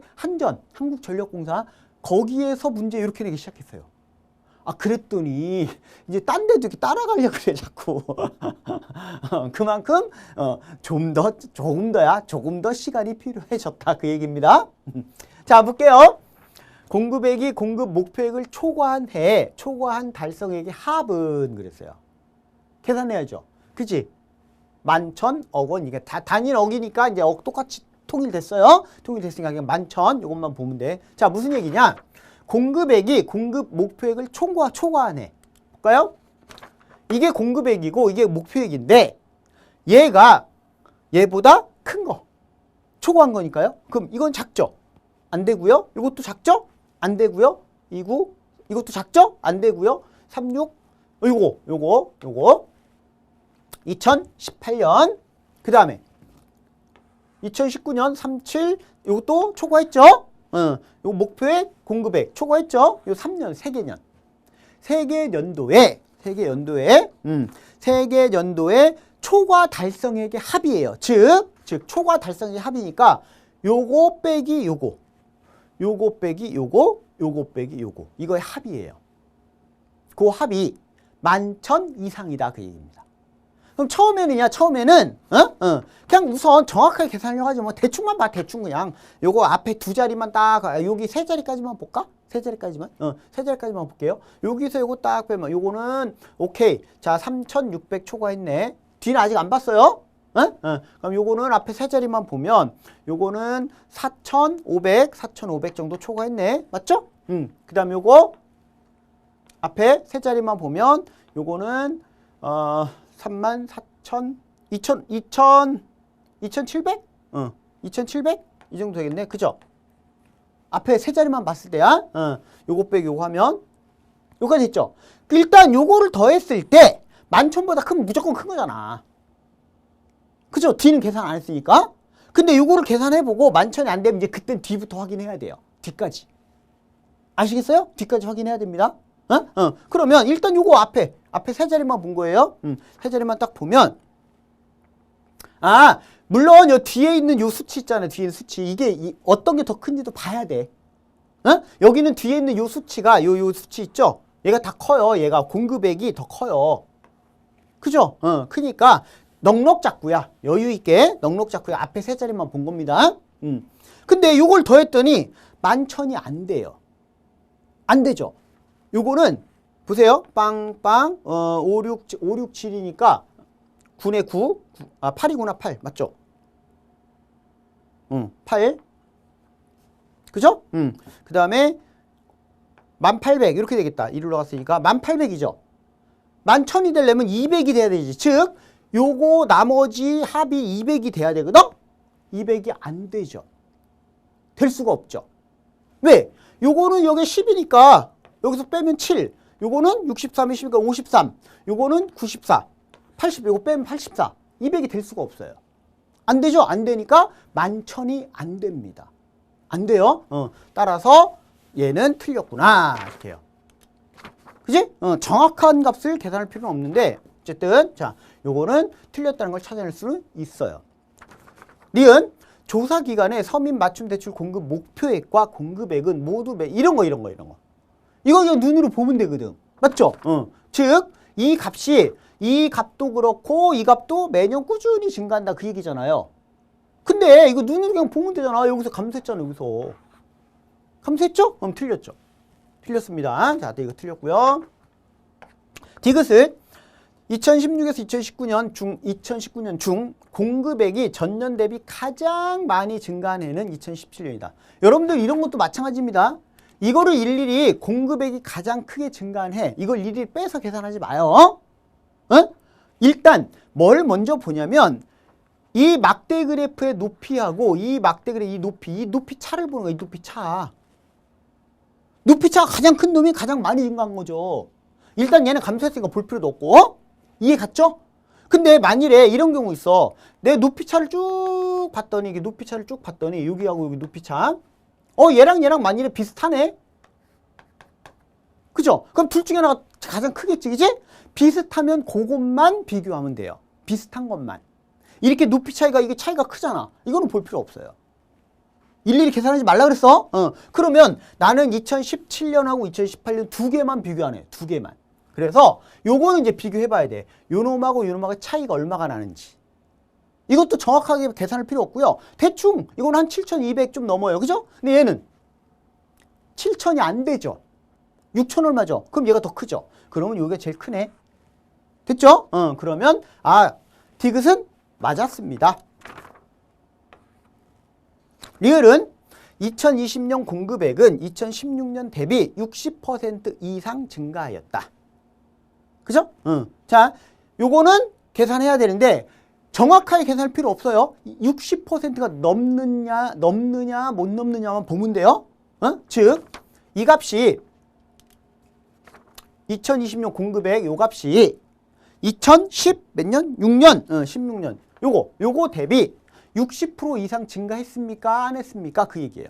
A: 한국전력공사 거기에서 문제 이렇게 내기 시작했어요. 그랬더니 이제 딴 데도 이렇게 따라가려고 그래 자꾸. 그만큼 조금 더 시간이 필요해졌다 그 얘기입니다. 자 볼게요. 공급액이 공급 목표액을 초과한 해 초과한 달성액의 합은 그랬어요. 계산해야죠. 그치? 11,000, 억원 이게 다 단일 억이니까 이제 억 똑같이 통일됐어요. 통일됐으니까 그냥 11,000 이것만 보면 돼. 자 무슨 얘기냐? 공급액이 공급 목표액을 초과한 해. 볼까요? 이게 공급액이고 이게 목표액인데 얘가 얘보다 큰 거. 초과한 거니까요. 그럼 이건 작죠? 안 되고요. 이것도 작죠? 안 되고요. 29 이것도 작죠? 안 되고요. 36 요거 2018년 그 다음에 2019년 37 요것도 초과했죠? 요 목표액 공급액 초과했죠? 요 3년 세개 연도에 초과 달성액의 합이에요. 즉 초과 달성액의 합이니까 요거 빼기 요거 빼기 요거 빼기 요거 이거의 합이에요. 그 합이 11,000 이상이다 그 얘기입니다. 그럼 처음에는 그냥 우선 정확하게 계산하려고 하지 뭐 대충만 봐. 대충 그냥 요거 앞에 두 자리만 딱 여기 세 자리까지만 볼까? 세 자리까지만 볼게요. 여기서 요거 딱 빼면 요거는 오케이. 자 3,600 초과했네. 뒤는 아직 안 봤어요. 그럼 요거는 앞에 세 자리만 보면 요거는 4,500 정도 초과했네. 맞죠? 그 다음 요거 앞에 세 자리만 보면 요거는 34,000 2,700? 2,700? 이 정도 되겠네. 그죠? 앞에 세 자리만 봤을 때야. 요거 빼기 요거 하면 요까지 했죠. 일단 요거를 더했을 때 11,000보다 무조건 큰 거잖아. 그죠? 뒤는 계산 안 했으니까. 근데 요거를 계산해보고 11,000이 안 되면 이제 그땐 뒤부터 확인해야 돼요. 뒤까지. 아시겠어요? 뒤까지 확인해야 됩니다. 그러면 일단 요거 앞에 세 자리만 본 거예요. 세 자리만 딱 보면 물론 요 뒤에 있는 요 수치 있잖아요. 뒤에 있는 수치. 이게 어떤 게 더 큰지도 봐야 돼. 여기는 뒤에 있는 요 수치가 요 수치 있죠? 얘가 다 커요. 얘가 공급액이 더 커요. 그죠? 크니까 넉넉 잡고야. 여유 있게 넉넉 잡고야. 앞에 세 자리만 본 겁니다. 근데 요걸 더했더니 11,000이 안 돼요. 안 되죠? 요거는 보세요. 빵빵 5, 6, 7이니까 9네 9. 8이구나 8. 맞죠? 8. 그죠? 그 다음에 1800 이렇게 되겠다. 1로 갔으니까 1800이죠. 11,000이 되려면 200이 돼야 되지. 즉 요거 나머지 합이 200이 돼야 되거든? 200이 안 되죠. 될 수가 없죠. 왜? 요거는 여기 10이니까 여기서 빼면 7. 요거는 63이 10이니까 53. 요거는 94. 80. 요거 빼면 84. 200이 될 수가 없어요. 안 되죠? 안 되니까 11,000이 안 됩니다. 안 돼요. 따라서 얘는 틀렸구나. 이렇게 해요. 그지? 정확한 값을 계산할 필요는 없는데 어쨌든 자, 요거는 틀렸다는 걸 찾아낼 수는 있어요. 니은 조사 기간에 서민 맞춤 대출 공급 목표액과 공급액은 모두 이런 거. 이거 그냥 눈으로 보면 되거든. 맞죠? 즉, 이 값도 그렇고 이 값도 매년 꾸준히 증가한다 그 얘기잖아요. 근데 이거 눈으로 그냥 보면 되잖아. 여기서 감소했잖아. 여기서. 감소했죠? 그럼 틀렸죠. 틀렸습니다. 자, 이거 틀렸고요. 디귿은 2016에서 2019년 중 공급액이 전년 대비 가장 많이 증가한 해는 2017년이다. 여러분들 이런 것도 마찬가지입니다. 이거를 일일이 공급액이 가장 크게 증가한 해, 이걸 일일이 빼서 계산하지 마요. 일단 뭘 먼저 보냐면 이 막대 그래프의 높이하고 이 막대 그래프 이 높이 차를 보는 거야. 이 높이 차. 높이 차가 가장 큰 놈이 가장 많이 증가한 거죠. 일단 얘는 감소했으니까 볼 필요도 없고. 이해 갔죠? 근데 만일에 이런 경우 있어. 내 높이 차를 쭉 봤더니 이게 높이 차를 쭉 봤더니 여기하고 여기 높이 차. 얘랑 만일에 비슷하네. 그죠? 그럼 둘 중에 하나가 가장 크겠지, 그지? 비슷하면 그것만 비교하면 돼요. 비슷한 것만. 이렇게 높이 차이가 이게 차이가 크잖아. 이거는 볼 필요 없어요. 일일이 계산하지 말라 그랬어? 그러면 나는 2017년하고 2018년 두 개만 비교하네. 두 개만. 그래서 요거는 이제 비교해 봐야 돼. 요 놈하고 요 놈하고 차이가 얼마가 나는지. 이것도 정확하게 계산할 필요 없고요. 대충 이건 한 7,200 좀 넘어요. 그죠? 근데 얘는 7,000이 안 되죠. 6,000 얼마죠? 그럼 얘가 더 크죠. 그러면 요게 제일 크네. 됐죠? 그러면 디귿은 맞았습니다. 리을은 2020년 공급액은 2016년 대비 60% 이상 증가하였다. 그죠? 자, 요거는 계산해야 되는데 정확하게 계산할 필요 없어요. 60%가 넘느냐 못 넘느냐만 보면 돼요. 즉, 이 값이 2020년 공급액 요 값이 2010 몇 년? 6년. 16년. 요거 대비 60% 이상 증가했습니까? 안 했습니까? 그 얘기예요.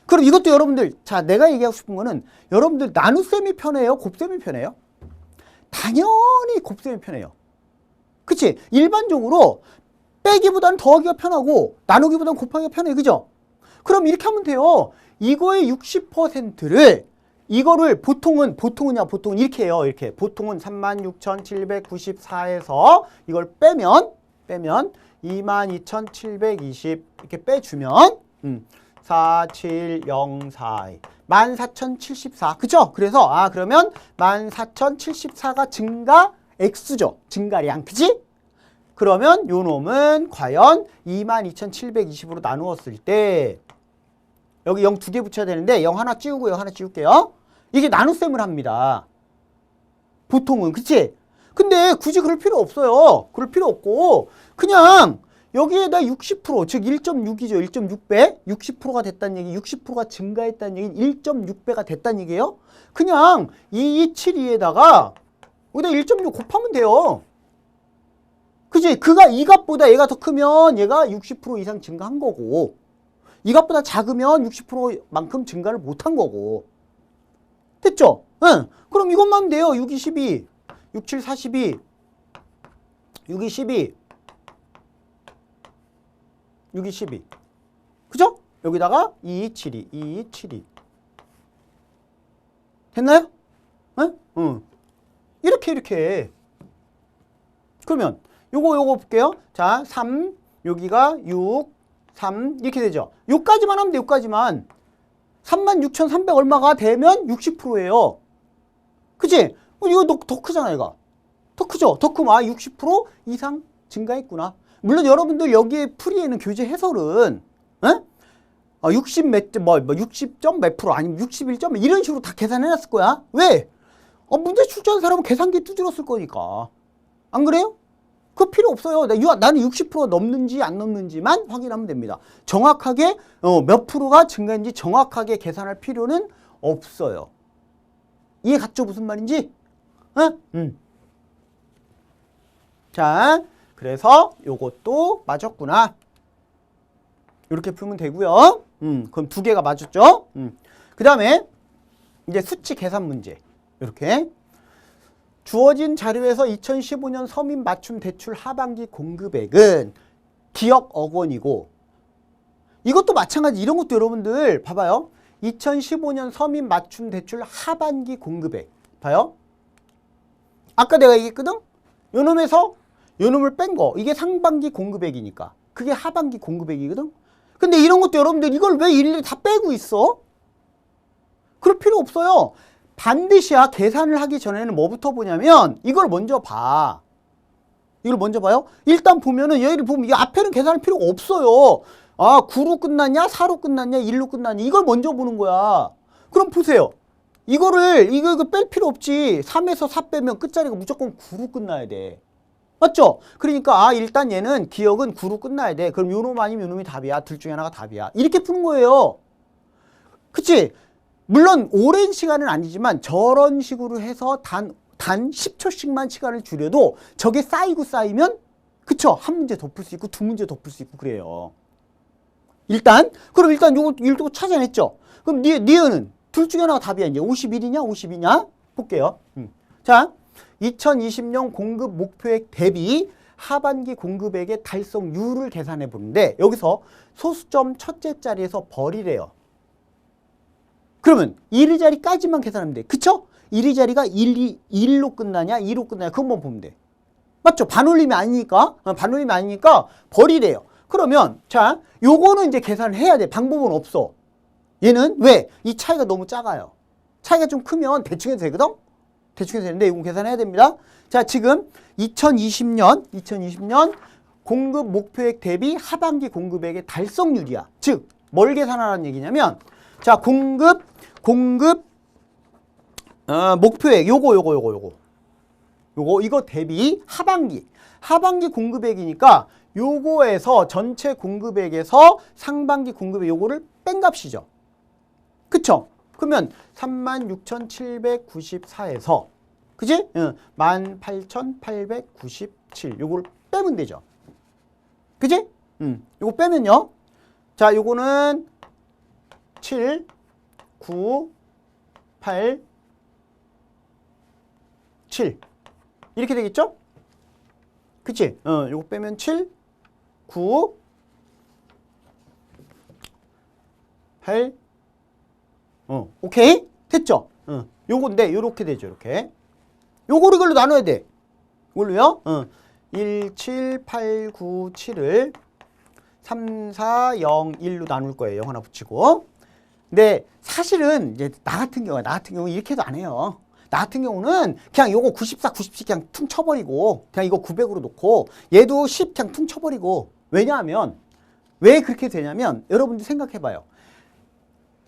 A: 그럼 이것도 여러분들, 자, 내가 얘기하고 싶은 거는 여러분들 나눗셈이 편해요? 곱셈이 편해요? 당연히 곱셈이 편해요. 그치? 일반적으로 빼기보다는 더하기가 편하고 나누기보다는 곱하기가 편해. 그죠? 그럼 이렇게 하면 돼요. 이거의 60%를 이거를 보통은 이렇게 해요. 이렇게 보통은 36,794에서 이걸 빼면 22,720 이렇게 빼주면 4704 14,074 그죠? 그래서 그러면 14,074가 증가 X죠. 증가량. 그지? 그러면 요 놈은 과연 22,720으로 나누었을 때 여기 0 두 개 붙여야 되는데 0 하나 찌우고 0 하나 찌울게요. 이게 나눗셈을 합니다. 보통은. 그치? 근데 굳이 그럴 필요 없어요. 그럴 필요 없고 그냥 여기에다 60% 즉 1.6이죠. 1.6배 60%가 됐다는 얘기, 60%가 증가했다는 얘기는 1.6배가 됐다는 얘기예요. 그냥 2272에다가 여기다 1.6 곱하면 돼요. 그치? 이 값보다 얘가 더 크면 얘가 60% 이상 증가한 거고 이 값보다 작으면 60%만큼 증가를 못한 거고. 됐죠? 응. 그럼 이것만 하면 돼요. 6, 2, 12, 6, 7, 42, 6, 2, 12, 6, 2, 12. 그죠? 여기다가 2, 7, 2, 2, 7, 2. 됐나요? 응? 이렇게. 그러면 요거 볼게요. 자, 3, 여기가 6, 3 이렇게 되죠. 요까지만 하면 돼. 요까지만 36,300 얼마가 되면 60%예요. 그치? 이거 더 크잖아. 얘가 더 크죠? 더 크면 60% 이상 증가했구나. 물론 여러분들 여기에 풀이에는 교재 해설은 60 점 몇 프로 아니면 61점 이런 식으로 다 계산해놨을 거야. 왜? 문제 출제한 사람은 계산기 두드렸을 거니까. 안 그래요? 그거 필요 없어요. 나는 60% 넘는지 안 넘는지만 확인하면 됩니다. 정확하게 몇 프로가 증가했는지 정확하게 계산할 필요는 없어요. 이해 갔죠? 무슨 말인지? 자, 그래서 요것도 맞았구나. 이렇게 풀면 되고요. 그럼 두 개가 맞았죠? 그 다음에 이제 수치 계산 문제. 이렇게. 주어진 자료에서 2015년 서민 맞춤 대출 하반기 공급액은 기억 억 원이고 이것도 마찬가지. 이런 것도 여러분들 봐봐요. 2015년 서민 맞춤 대출 하반기 공급액. 봐요. 아까 내가 얘기했거든? 요 놈에서 요 놈을 뺀 거. 이게 상반기 공급액이니까. 그게 하반기 공급액이거든? 근데 이런 것도 여러분들 이걸 왜 일일이 다 빼고 있어? 그럴 필요 없어요. 반드시야 계산을 하기 전에는 뭐부터 보냐면 이걸 먼저 봐. 이걸 먼저 봐요. 일단 보면은 얘를 보면 이 앞에는 계산할 필요가 없어요. 아, 9로 끝났냐? 4로 끝났냐? 1로 끝났냐? 이걸 먼저 보는 거야. 그럼 보세요. 이거 뺄 필요 없지. 3에서 4 빼면 끝자리가 무조건 9로 끝나야 돼. 맞죠? 그러니까 일단 얘는 기억은 9로 끝나야 돼. 그럼 요놈 아니면 요놈이 답이야. 둘 중에 하나가 답이야. 이렇게 푸는 거예요. 그치? 물론 오랜 시간은 아니지만 저런 식으로 해서 단 10초씩만 시간을 줄여도 저게 쌓이면 그쵸? 한 문제 더 풀 수 있고 두 문제 더 풀 수 있고 그래요. 그럼 일단 요거 찾아냈죠? 그럼 니은은 둘 중에 하나가 답이야. 이제 51이냐 52냐? 볼게요. 자, 2020년 공급 목표액 대비 하반기 공급액의 달성률을 계산해 보는데 여기서 소수점 첫째 자리에서 버리래요. 그러면 1위 자리까지만 계산하면 돼. 그쵸? 1위 자리가 1로 끝나냐 2로 끝나냐 그것만 보면 돼. 맞죠? 반올림이 아니니까 버리래요. 그러면 자, 요거는 이제 계산을 해야 돼. 방법은 없어. 얘는 왜? 이 차이가 너무 작아요. 차이가 좀 크면 대충 해도 되거든? 대충 해도 되는데 이건 계산해야 됩니다. 자, 지금 2020년 공급 목표액 대비 하반기 공급액의 달성률이야. 즉, 뭘 계산하라는 얘기냐면 자, 목표액 이거 대비 하반기 공급액이니까 요거에서 전체 공급액에서 상반기 공급액 요거를 뺀 값이죠. 그쵸? 그러면 36,794에서 그지? 18,897 요거를 빼면 되죠. 그지? 요거 빼면요. 자, 요거는 7, 9, 8, 7 이렇게 되겠죠? 그치? 요거 빼면 7, 9, 8 오케이? 됐죠? 요건데 요렇게 되죠. 이렇게 요거를 이걸로 나눠야 돼. 이걸로요? 1, 7, 8, 9, 7을 3, 4, 0, 1로 나눌 거예요. 0 하나 붙이고. 근데 사실은 이제 나 같은 경우 이렇게 해도 안 해요. 나 같은 경우는 그냥 요거 94, 97 그냥 퉁 쳐버리고 그냥 이거 900으로 놓고 얘도 10 그냥 퉁 쳐버리고. 왜냐하면 왜 그렇게 되냐면 여러분들 생각해봐요.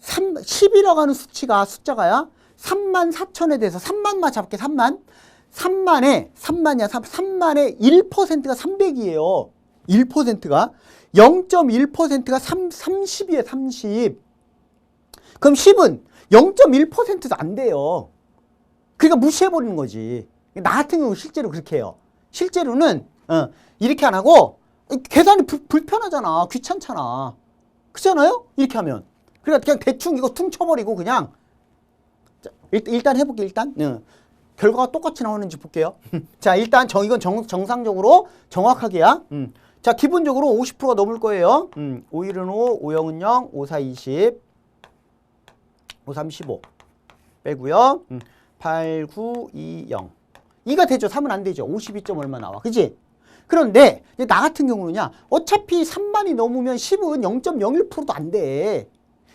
A: 10이라고 하는 숫자가야 34,000에 대해서 3만만 잡게 3만에 1%가 300이에요. 1%가 0.1%가 30이에요. 30. 그럼 10은 0.1%도 안 돼요. 그러니까 무시해버리는 거지. 나 같은 경우 실제로 그렇게 해요. 실제로는 이렇게 안 하고 계산이 불편하잖아. 귀찮잖아. 그렇잖아요? 이렇게 하면. 그러니까 그냥 대충 이거 퉁 쳐버리고 그냥 일단 해볼게. 일단 결과가 똑같이 나오는지 볼게요. 자, 일단 이건 정상적으로 정확하게야. 자, 기본적으로 50%가 넘을 거예요. 5일은 5, 5영은 0, 5, 4, 20, 5, 3, 15 빼고요. 8, 9, 2, 0 2가 되죠. 3은 안 되죠. 52점 얼마 나와. 그지? 그런데 나 같은 경우는요. 어차피 3만이 넘으면 10은 0.01%도 안 돼.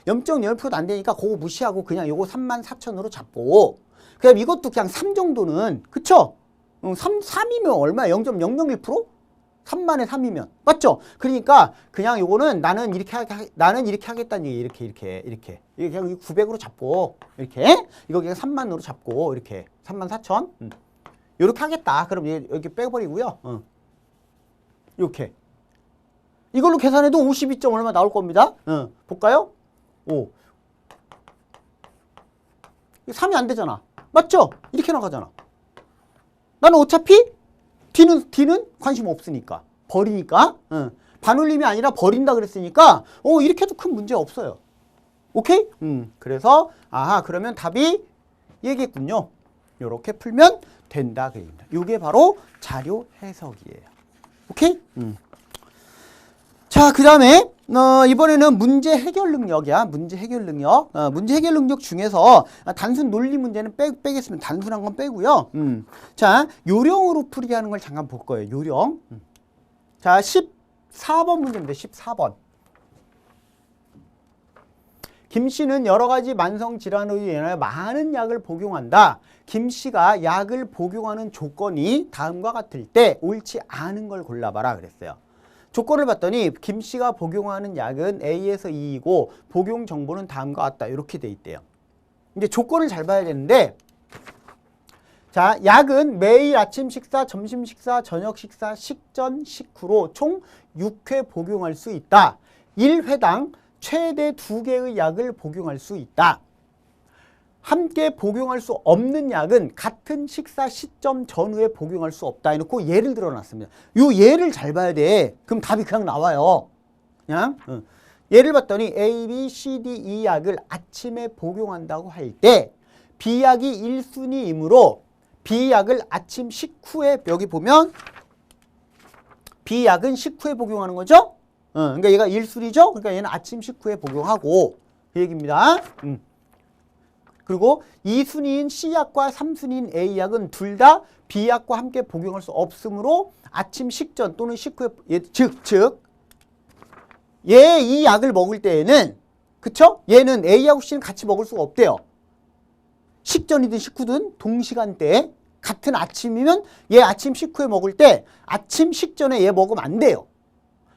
A: 0.01%도 안 되니까 그거 무시하고 그냥 요거 34,000으로 잡고 그다음 이것도 그냥 3 정도는 그쵸? 3이면 얼마야? 0.001%? 3만에 3이면 맞죠? 그러니까 그냥 요거는 나는 이렇게 하겠다는 얘기 이렇게 그냥 900으로 잡고 이렇게 이거 그냥 3만으로 잡고 이렇게 34,000 이렇게 하겠다. 그럼 여기 빼버리고요. 이렇게 이걸로 계산해도 52점 얼마 나올 겁니다. 볼까요? 5 3이 안 되잖아. 맞죠? 이렇게 나가잖아. 나는 어차피 D는 관심 없으니까 버리니까 반올림이 아니라 버린다 그랬으니까 이렇게 해도 큰 문제 없어요. 오케이? 그래서 그러면 답이 얘기했군요. 이렇게 풀면 된다 그 얘기입니다. 이게 바로 자료 해석이에요. 오케이? 자, 그 다음에 이번에는 문제 해결 능력이야. 문제 해결 능력. 문제 해결 능력 중에서 단순 논리 문제는 빼겠습니다. 단순한 건 빼고요. 자, 요령으로 풀이하는 하는 걸 잠깐 볼 거예요. 요령. 자, 14번 문제입니다. 14번. 김 씨는 여러 가지 만성 질환으로 인하여 많은 약을 복용한다. 김 씨가 약을 복용하는 조건이 다음과 같을 때 옳지 않은 걸 골라봐라 그랬어요. 조건을 봤더니 김 씨가 복용하는 약은 A에서 E이고 복용 정보는 다음과 같다. 이렇게 돼 있대요. 이제 조건을 잘 봐야 되는데, 자, 약은 매일 아침 식사, 점심 식사, 저녁 식사, 식전, 식후로 총 6회 복용할 수 있다. 1회당 최대 2개의 약을 복용할 수 있다. 함께 복용할 수 없는 약은 같은 식사 시점 전후에 복용할 수 없다. 해놓고 예를 들어놨습니다. 요 예를 잘 봐야 돼. 그럼 답이 그냥 나와요. 그냥 예를 봤더니 A, B, C, D, E 약을 아침에 복용한다고 할 때 B약이 1순위이므로 B약을 아침 식후에, 여기 보면 B약은 식후에 복용하는 거죠. 그러니까 얘가 1순위죠. 그러니까 얘는 아침 식후에 복용하고, 그 얘기입니다. 그리고 2순위인 C약과 3순위인 A약은 둘 다 B약과 함께 복용할 수 없으므로 아침 식전 또는 식후에, 얘 이 약을 먹을 때에는, 그쵸? 얘는 A하고 C는 같이 먹을 수가 없대요. 식전이든 식후든 동시간대에 같은 아침이면 얘 아침 식후에 먹을 때 아침 식전에 얘 먹으면 안 돼요.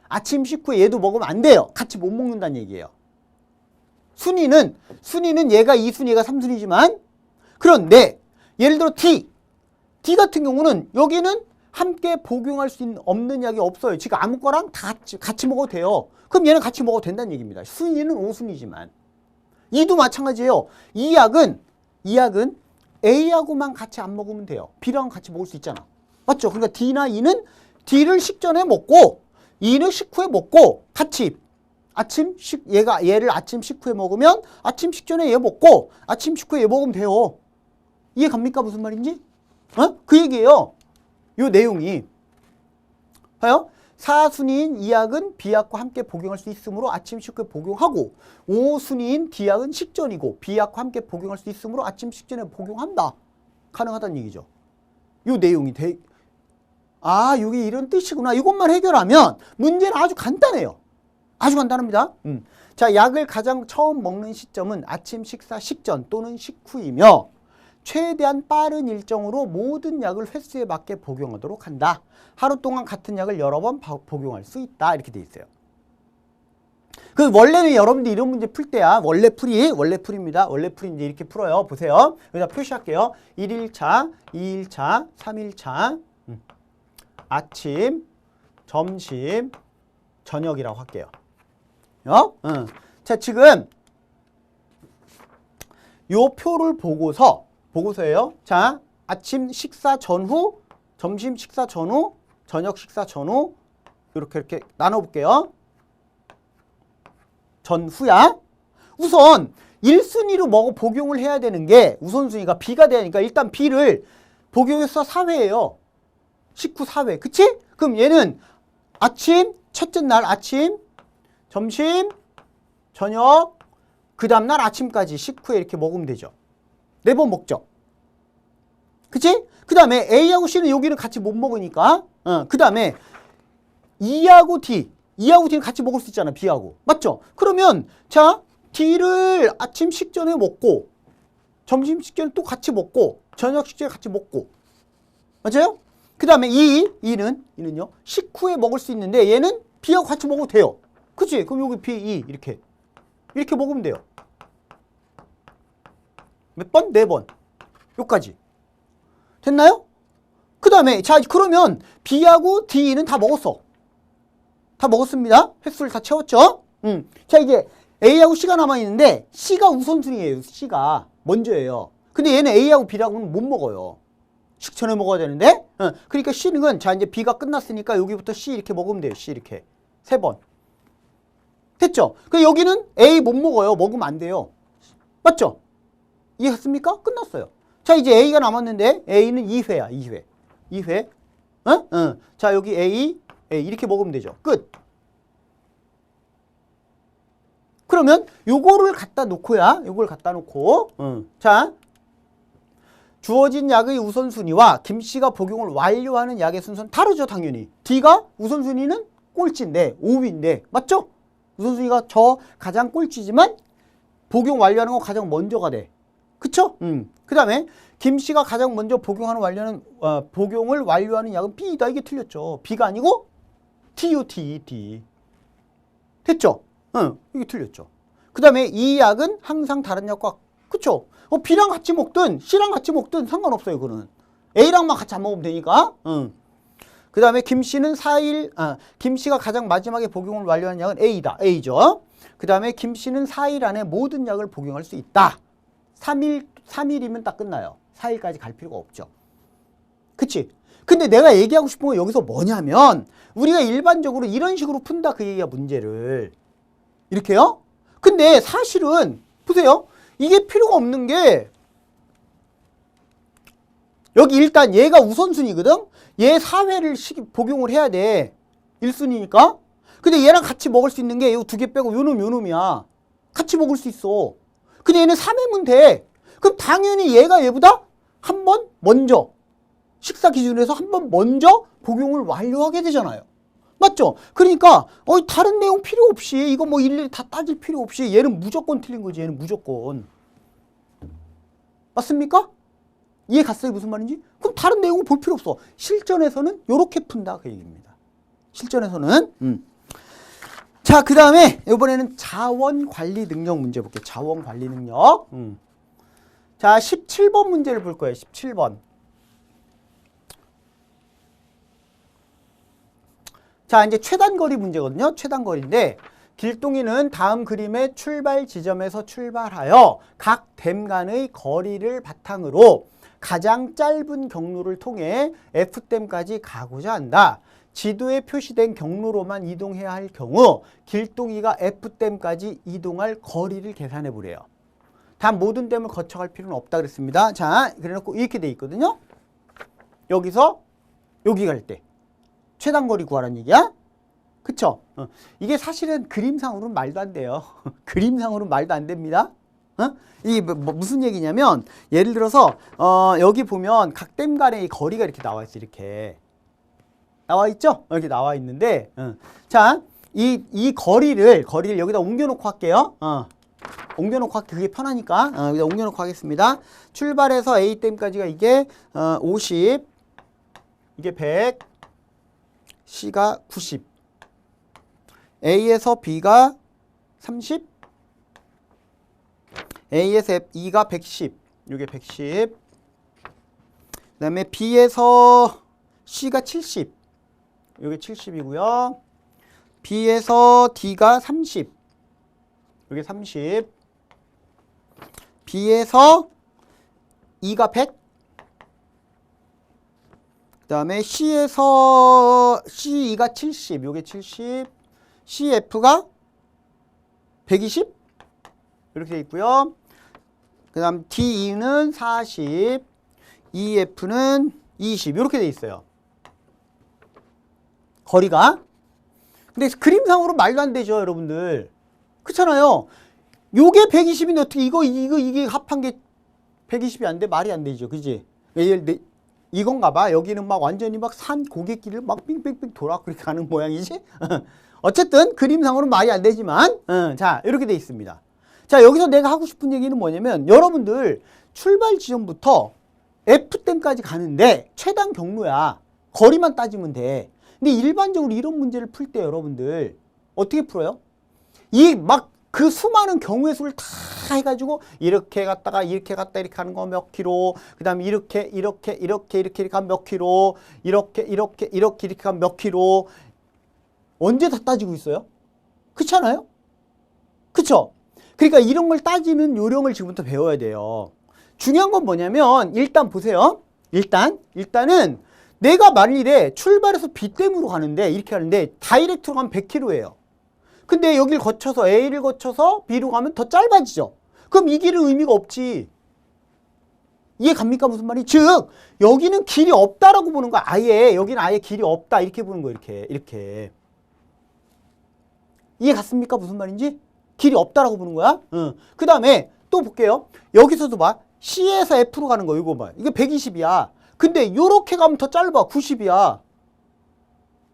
A: 아침 식후에 얘도 먹으면 안 돼요. 같이 못 먹는다는 얘기예요. 순위는 얘가 2순위, 얘가 3순위지만, 그런데 예를 들어 D 같은 경우는 여기는 함께 복용할 수 없는 약이 없어요. 지금 아무거랑 다 같이 먹어도 돼요. 그럼 얘는 같이 먹어도 된다는 얘기입니다. 순위는 5순위지만. E도 마찬가지예요. 이 약은 A하고만 같이 안 먹으면 돼요. B랑 같이 먹을 수 있잖아. 맞죠? 그러니까 D나 E는 D를 식전에 먹고 E는 식후에 먹고 같이 얘를 아침 식후에 먹으면 아침 식전에 얘 먹고 아침 식후에 얘 먹으면 돼요. 이해 갑니까? 무슨 말인지? 그 얘기예요. 요 내용이. 봐요. 4순위인 E약은 B약과 함께 복용할 수 있으므로 아침 식후에 복용하고, 5순위인 D약은 식전이고 B약과 함께 복용할 수 있으므로 아침 식전에 복용한다. 가능하다는 얘기죠. 요 내용이 여기 이런 뜻이구나. 이것만 해결하면 문제는 아주 간단해요. 아주 간단합니다. 자, 약을 가장 처음 먹는 시점은 아침 식사 식전 또는 식후이며 최대한 빠른 일정으로 모든 약을 횟수에 맞게 복용하도록 한다. 하루 동안 같은 약을 여러 번 복용할 수 있다. 이렇게 돼 있어요. 그 원래는 여러분들 이런 문제 풀 때야 원래풀입니다. 원래풀인데 이렇게 풀어요. 보세요. 여기다 표시할게요. 1일차, 2일차, 3일차, 아침, 점심, 저녁이라고 할게요. 자, 지금 요 표를 보고서예요. 자, 아침 식사 전후, 점심 식사 전후, 저녁 식사 전후, 이렇게 나눠볼게요. 전후야. 우선 1순위로 복용을 해야 되는 게 우선순위가 B가 되니까 일단 B를 복용해서 4회예요. 식후 4회. 그치? 그럼 얘는 첫째 날 아침, 점심, 저녁, 그 다음날 아침까지 식후에 이렇게 먹으면 되죠. 4번 먹죠. 그치? 그 다음에 A하고 C는 여기는 같이 못 먹으니까, 그 다음에 E하고 D는 같이 먹을 수 있잖아, B하고. 맞죠? 그러면, 자, D를 아침 식전에 먹고, 점심 식전에 또 같이 먹고, 저녁 식전에 같이 먹고. 맞아요? 그 다음에 E는요, 식후에 먹을 수 있는데, 얘는 B하고 같이 먹어도 돼요. 그치? 그럼 여기 B, E, 이렇게 먹으면 돼요. 몇 번? 4번. 여기까지. 됐나요? 그 다음에, 자, 그러면 B하고 D는 다 먹었어. 다 먹었습니다. 횟수를 다 채웠죠? 자, 이제 A하고 C가 남아있는데, C가 우선순위예요. C가 먼저예요. 근데 얘는 A하고 B라고는 못 먹어요. 식전에 먹어야 되는데, 그러니까 C는, 자, 이제 B가 끝났으니까 여기부터 C 이렇게 먹으면 돼요. C 이렇게. 3번. 됐죠? 그 여기는 A 못 먹어요. 먹으면 안 돼요. 맞죠? 이해했습니까? 끝났어요. 자, 이제 A가 남았는데 A는 2회야. 2회. 자, 여기 A 이렇게 먹으면 되죠. 끝. 그러면 요거를 갖다 놓고야, 요걸 갖다 놓고, 자, 주어진 약의 우선순위와 김씨가 복용을 완료하는 약의 순서는 다르죠, 당연히. D가 우선순위는 꼴찌인데, 5위인데, 맞죠? 우선순위가 저 가장 꼴찌지만 복용 완료하는 건 가장 먼저가 돼. 그쵸? 그 다음에 김씨가 가장 먼저 복용을 완료하는 약은 B이다. 이게 틀렸죠. B가 아니고 T요, D. 됐죠? 이게 틀렸죠. 그 다음에 이 약은 항상 다른 약과, 그쵸? B랑 같이 먹든 C랑 같이 먹든 상관없어요, 그거는. A랑만 같이 안 먹으면 되니까. 그 다음에 김씨는 김씨가 가장 마지막에 복용을 완료한 약은 A다. A죠. 그 다음에 김씨는 4일 안에 모든 약을 복용할 수 있다. 3일이면 딱 끝나요. 4일까지 갈 필요가 없죠. 그치? 근데 내가 얘기하고 싶은 건 여기서 뭐냐면, 우리가 일반적으로 이런 식으로 푼다, 그 얘기야, 문제를. 이렇게요? 근데 사실은, 보세요. 이게 필요가 없는 게, 여기 일단 얘가 우선순위거든? 얘 4회를 복용을 해야 돼. 1순위니까. 근데 얘랑 같이 먹을 수 있는 게 요 2개 빼고 요 놈이야. 같이 먹을 수 있어. 근데 얘는 3회면 돼. 그럼 당연히 얘보다 한 번 먼저, 식사 기준에서 한 번 먼저 복용을 완료하게 되잖아요. 맞죠? 그러니까 다른 내용 필요 없이, 이거 뭐 일일이 다 따질 필요 없이 얘는 무조건 틀린 거지. 얘는 무조건. 맞습니까? 이해 갔어요? 무슨 말인지? 그럼 다른 내용은 볼 필요 없어. 실전에서는 요렇게 푼다, 그 얘기입니다. 실전에서는. 자, 그 다음에 이번에는 자원관리 능력 문제 볼게요. 자원관리 능력. 자, 17번 문제를 볼 거예요. 17번. 자, 이제 최단거리 문제거든요. 최단거리인데, 길동이는 다음 그림의 출발 지점에서 출발하여 각 댐 간의 거리를 바탕으로 가장 짧은 경로를 통해 F댐까지 가고자 한다. 지도에 표시된 경로로만 이동해야 할 경우 길동이가 F댐까지 이동할 거리를 계산해 보래요. 단 모든 댐을 거쳐갈 필요는 없다 그랬습니다. 자, 그래놓고 이렇게 돼 있거든요. 여기서 여기 갈 때 최단거리 구하라는 얘기야. 그쵸? 이게 사실은 그림상으로는 말도 안 돼요. 그림상으로는 말도 안 됩니다. 이게 무슨 얘기냐면, 예를 들어서 여기 보면 각 댐 간의 이 거리가 이렇게 나와 있어. 이렇게 나와 있죠? 이렇게 나와 있는데, 자, 이 거리를 여기다 옮겨놓고 할게요. 옮겨놓고 할게. 그게 편하니까 여기다 옮겨놓고 하겠습니다. 출발해서 A 댐까지가 이게 50, 이게 100, C가 90, A에서 B가 30, A에서 E가 110, 이게 110, 그 다음에 B에서 C가 70, 이게 70이고요. B에서 D가 30, 이게 30, B에서 E가 100, 그 다음에 C에서 CE가 70, 이게 70, CF가 120, 이렇게 돼 있고요. 그 다음 DE는 40, EF는 20, 이렇게 돼 있어요. 거리가. 근데 그림상으로 말도 안 되죠, 여러분들. 그렇잖아요. 요게 120인데 어떻게 이게 합한 게 120이 안 돼? 말이 안 되죠. 그지? 이건가 봐. 여기는 막 완전히 막 산 고갯길을 막 빙빙빙 돌아 그렇게 가는 모양이지? 어쨌든 그림상으로는 말이 안 되지만, 자, 이렇게 돼 있습니다. 자, 여기서 내가 하고 싶은 얘기는 뭐냐면, 여러분들 출발 지점부터 F댐까지 가는데 최단 경로야. 거리만 따지면 돼. 근데 일반적으로 이런 문제를 풀 때 여러분들 어떻게 풀어요? 이 막 그 수많은 경우의 수를 다 해가지고 이렇게 갔다가 이렇게 갔다 이렇게 하는 거 몇 킬로, 그 다음에 이렇게 가면 몇 킬로, 이렇게 가면 몇 킬로, 언제 다 따지고 있어요? 그렇잖아요? 그쵸? 그러니까 이런 걸 따지는 요령을 지금부터 배워야 돼요. 중요한 건 뭐냐면, 일단 보세요. 일단은 내가 만일에 출발해서 B댐으로 가는데, 이렇게 하는데 다이렉트로 가면 100km예요. 근데 여길 거쳐서 A를 거쳐서 B로 가면 더 짧아지죠. 그럼 이 길은 의미가 없지. 이해 갑니까? 무슨 말이? 즉 여기는 길이 없다라고 보는 거야. 아예 여기는 아예 길이 없다 이렇게 보는 거예요. 이렇게 이해 갔습니까? 무슨 말인지? 길이 없다라고 보는 거야. 그 다음에 또 볼게요. 여기서도 봐. C에서 F로 가는 거 이거 봐. 이게 120이야. 근데 요렇게 가면 더 짧아. 90이야.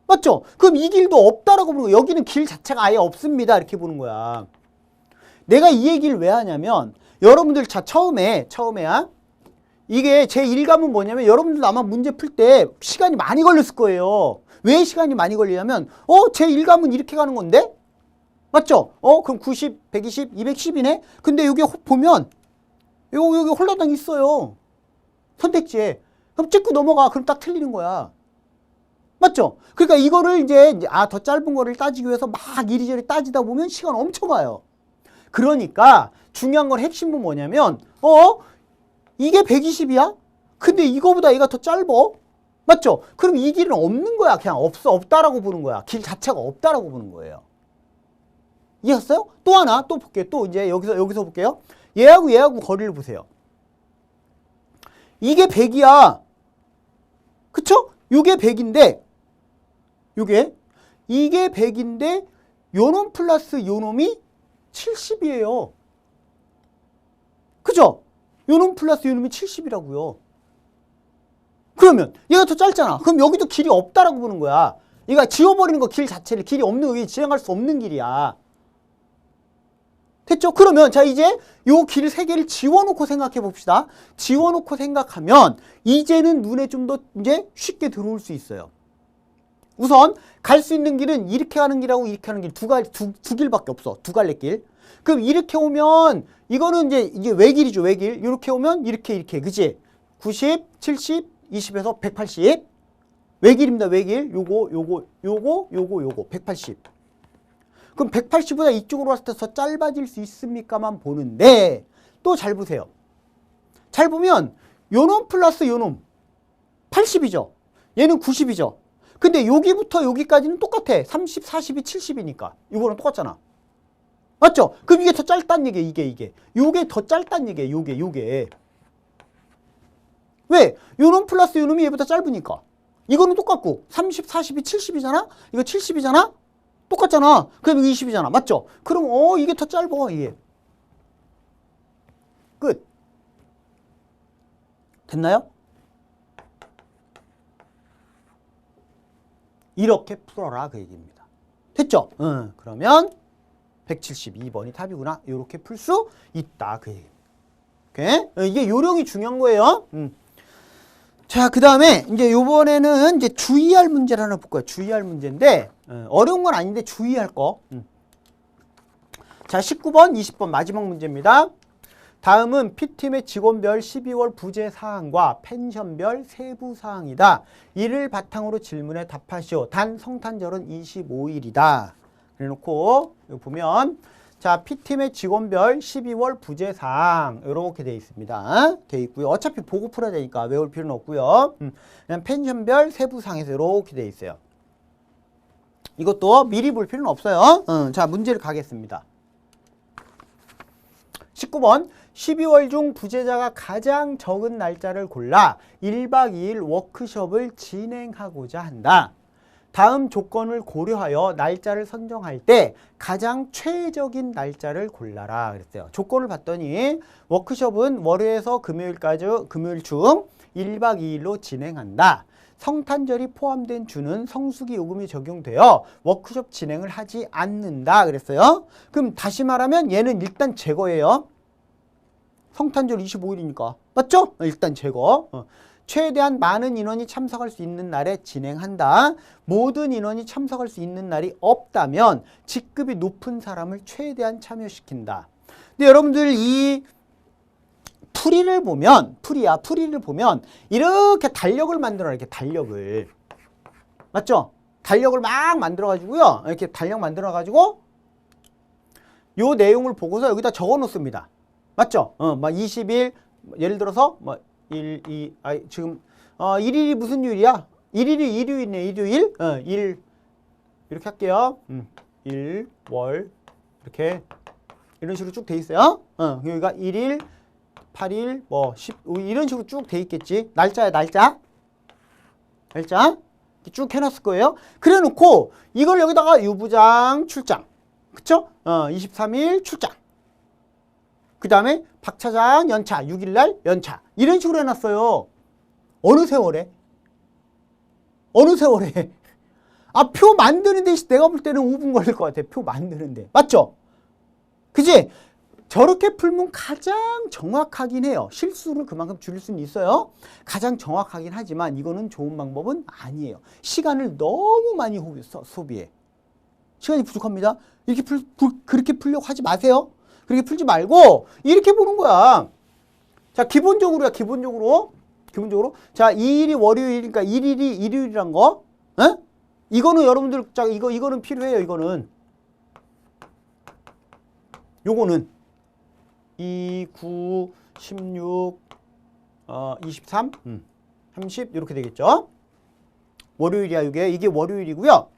A: 맞죠? 그럼 이 길도 없다라고 보는 거야. 여기는 길 자체가 아예 없습니다. 이렇게 보는 거야. 내가 이 얘기를 왜 하냐면 여러분들 자 처음에야 이게 제 일감은 뭐냐면 여러분들도 아마 문제 풀 때 시간이 많이 걸렸을 거예요. 왜 시간이 많이 걸리냐면 제 일감은 이렇게 가는 건데? 맞죠? 그럼 90, 120, 210이네? 근데 여기 보면 여기 홀라당 있어요. 선택지에. 그럼 찍고 넘어가. 그럼 딱 틀리는 거야. 맞죠? 그러니까 이거를 이제 더 짧은 거를 따지기 위해서 막 이리저리 따지다 보면 시간 엄청 가요. 그러니까 중요한 건 핵심은 뭐냐면 이게 120이야? 근데 이거보다 얘가 더 짧아? 맞죠? 그럼 이 길은 없는 거야. 그냥 없다라고 보는 거야. 길 자체가 없다라고 보는 거예요. 이해했어요? 또 하나 또 볼게요. 또 이제 여기서 볼게요. 얘하고 거리를 보세요. 이게 100이야. 그쵸? 요게 100인데 이게 100인데 요놈 플러스 요놈이 70이에요. 그죠? 요놈 플러스 요놈이 70이라고요. 그러면 얘가 더 짧잖아. 그럼 여기도 길이 없다라고 보는 거야. 얘가 지워버리는 거 길 자체를 길이 없는 여기 지나갈 수 없는 길이야. 됐죠? 그러면 자 이제 요 길 세 개를 지워놓고 생각해 봅시다. 지워놓고 생각하면 이제는 눈에 좀 더 이제 쉽게 들어올 수 있어요. 우선 갈 수 있는 길은 이렇게 가는 길하고 이렇게 가는 길 두 길밖에 없어. 두 갈래 길. 그럼 이렇게 오면 이거는 이제 외길이죠. 외길. 이렇게 오면 이렇게 그지? 90, 70, 20에서 180. 외길입니다. 외길. 요거 180. 그럼 180보다 이쪽으로 왔을 때 더 짧아질 수 있습니까만 보는데 또 잘 보세요. 잘 보면 요놈 플러스 요놈 80이죠. 얘는 90이죠. 근데 여기부터 여기까지는 똑같아. 30, 40이 70이니까. 이거랑 똑같잖아. 맞죠? 그럼 이게 더 짧다는 얘기야. 이게. 요게 더 짧다는 얘기야. 요게. 왜? 요놈 플러스 요놈이 얘보다 짧으니까. 이거는 똑같고 30, 40이 70이잖아? 이거 70이잖아? 똑같잖아. 그럼 20이잖아. 맞죠? 그럼 이게 더 짧아. 이게. 끝. 됐나요? 이렇게 풀어라 그 얘기입니다. 됐죠? 그러면 172번이 답이구나. 이렇게 풀 수 있다 그 얘기입니다. 오케이? 이게 요령이 중요한 거예요. 자, 그 다음에 이제 요번에는 이제 주의할 문제를 하나 볼 거예요. 주의할 문제인데 어려운 건 아닌데 주의할 거. 자, 19번, 20번 마지막 문제입니다. 다음은 P팀의 직원별 12월 부재 사항과 펜션별 세부 사항이다. 이를 바탕으로 질문에 답하시오. 단 성탄절은 25일이다. 그래놓고 여기 보면 자, P팀의 직원별 12월 부재 사항 이렇게 돼 있습니다. 돼 있고요. 어차피 보고 풀어야 되니까 외울 필요는 없고요. 그냥 펜션별 세부 사항에서 이렇게 돼 있어요. 이것도 미리 볼 필요는 없어요. 자, 문제를 가겠습니다. 19번 12월 중 부재자가 가장 적은 날짜를 골라 1박 2일 워크숍을 진행하고자 한다. 다음 조건을 고려하여 날짜를 선정할 때 가장 최적인 날짜를 골라라 그랬어요. 조건을 봤더니 워크숍은 월요일에서 금요일 중 1박 2일로 진행한다. 성탄절이 포함된 주는 성수기 요금이 적용되어 워크숍 진행을 하지 않는다 그랬어요. 그럼 다시 말하면 얘는 일단 제거예요. 성탄절 25일이니까. 맞죠? 일단 제거. 최대한 많은 인원이 참석할 수 있는 날에 진행한다. 모든 인원이 참석할 수 있는 날이 없다면 직급이 높은 사람을 최대한 참여시킨다. 근데 여러분들 이 풀이를 보면 이렇게 달력을 만들어라. 이렇게 달력을. 맞죠? 달력을 막 만들어가지고요. 이렇게 달력 만들어가지고 요 내용을 보고서 여기다 적어 놓습니다. 맞죠? 막 20일, 예를 들어서, 지금, 1일이 무슨 요일이야? 1일이 일요일이네, 일요일? 1, 이렇게 할게요. 1, 월, 이렇게, 이런 식으로 쭉 돼 있어요. 여기가 1일, 8일, 10, 이런 식으로 쭉 돼 있겠지. 날짜야, 날짜. 쭉 해놨을 거예요. 그래 놓고, 이걸 여기다가 유부장 출장. 그쵸? 23일 출장. 그 다음에 박 차장 연차, 6일날 연차. 이런 식으로 해놨어요. 어느 세월에? 어느 세월에? 아, 표 만드는데 내가 볼 때는 5분 걸릴 것 같아. 표 만드는데. 맞죠? 그지? 저렇게 풀면 가장 정확하긴 해요. 실수를 그만큼 줄일 수는 있어요. 가장 정확하긴 하지만 이거는 좋은 방법은 아니에요. 시간을 너무 많이 소비해. 시간이 부족합니다. 이렇게 그렇게 풀려고 하지 마세요. 그렇게 풀지 말고 이렇게 보는 거야. 자, 기본적으로야. 기본적으로. 자, 2일이 월요일이니까 1일이 일요일이란 거. 에? 이거는 여러분들, 자, 이거는 필요해요. 이거는. 요거는 2, 9, 16, 23, 30 이렇게 되겠죠. 월요일이야. 이게 월요일이고요.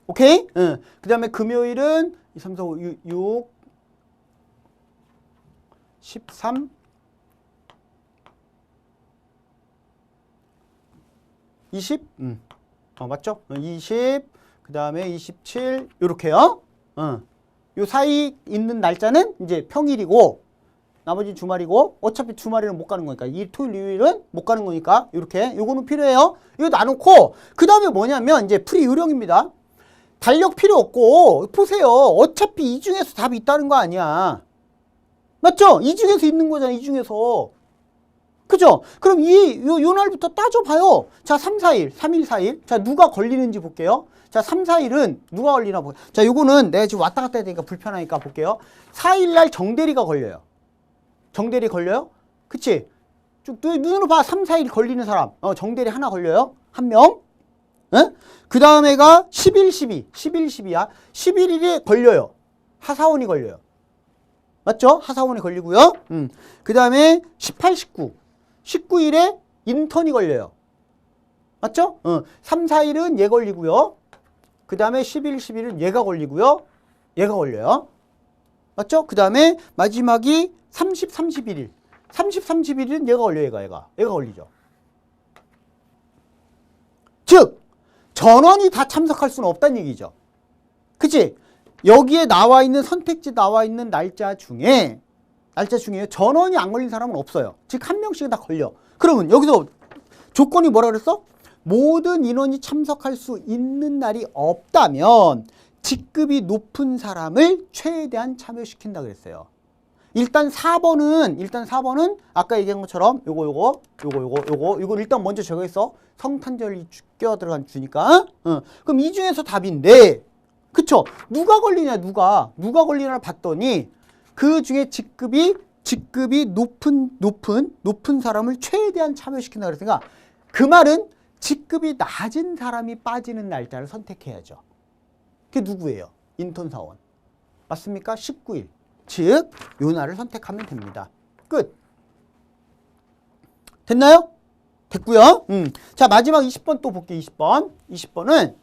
A: 오케이? 그 다음에 금요일은 2, 3, 4, 5, 6, 13, 20, 맞죠? 20, 그 다음에 27, 요렇게요. 요 사이 있는 날짜는 이제 평일이고, 나머지 주말이고, 어차피 주말에는 못 가는 거니까, 토요일, 일요일은 못 가는 거니까, 요렇게. 요거는 필요해요. 이거 나놓고, 그 다음에 뭐냐면, 이제 풀이 요령입니다. 달력 필요 없고, 보세요. 어차피 이 중에서 답이 있다는 거 아니야. 맞죠? 이 중에서 있는 거잖아, 이 중에서. 그죠? 그럼 요 날부터 따져봐요. 자, 3, 4일, 3일, 4일. 자, 누가 걸리는지 볼게요. 자, 3, 4일은 누가 걸리나 볼게요. 자, 요거는 내가 지금 왔다 갔다 해야 되니까 불편하니까 볼게요. 4일날 정대리가 걸려요. 정대리 걸려요? 그치? 쭉 눈으로 봐. 3, 4일 걸리는 사람. 정대리 하나 걸려요. 한 명. 그 다음에가 11, 12야. 11일이 걸려요. 하사원이 걸려요. 맞죠? 하사원이 걸리고요. 그 다음에 18, 19일에 인턴이 걸려요. 맞죠? 3, 4일은 얘 걸리고요. 그 다음에 11, 11일은 얘가 걸리고요. 얘가 걸려요. 맞죠? 그 다음에 마지막이 30, 31일. 30, 31일은 얘가 걸려요. 얘가 걸리죠. 즉, 전원이 다 참석할 수는 없다는 얘기죠. 그치? 여기에 나와 있는 선택지 나와 있는 날짜 중에 전원이 안 걸린 사람은 없어요. 즉 한 명씩은 다 걸려. 그러면 여기서 조건이 뭐라 그랬어? 모든 인원이 참석할 수 있는 날이 없다면 직급이 높은 사람을 최대한 참여시킨다 그랬어요. 일단 4번은 아까 얘기한 것처럼 요거 일단 먼저 적어있어. 성탄절이 껴들어간 주니까. 그럼 이 중에서 답인데, 그쵸? 누가 걸리냐를 봤더니 그 중에 직급이 높은 사람을 최대한 참여시킨다 그랬으니까 그 말은 직급이 낮은 사람이 빠지는 날짜를 선택해야죠. 그게 누구예요? 인턴 사원. 맞습니까? 19일. 즉, 요 날을 선택하면 됩니다. 끝. 됐나요? 됐고요. 자, 마지막 20번 또 볼게요. 20번은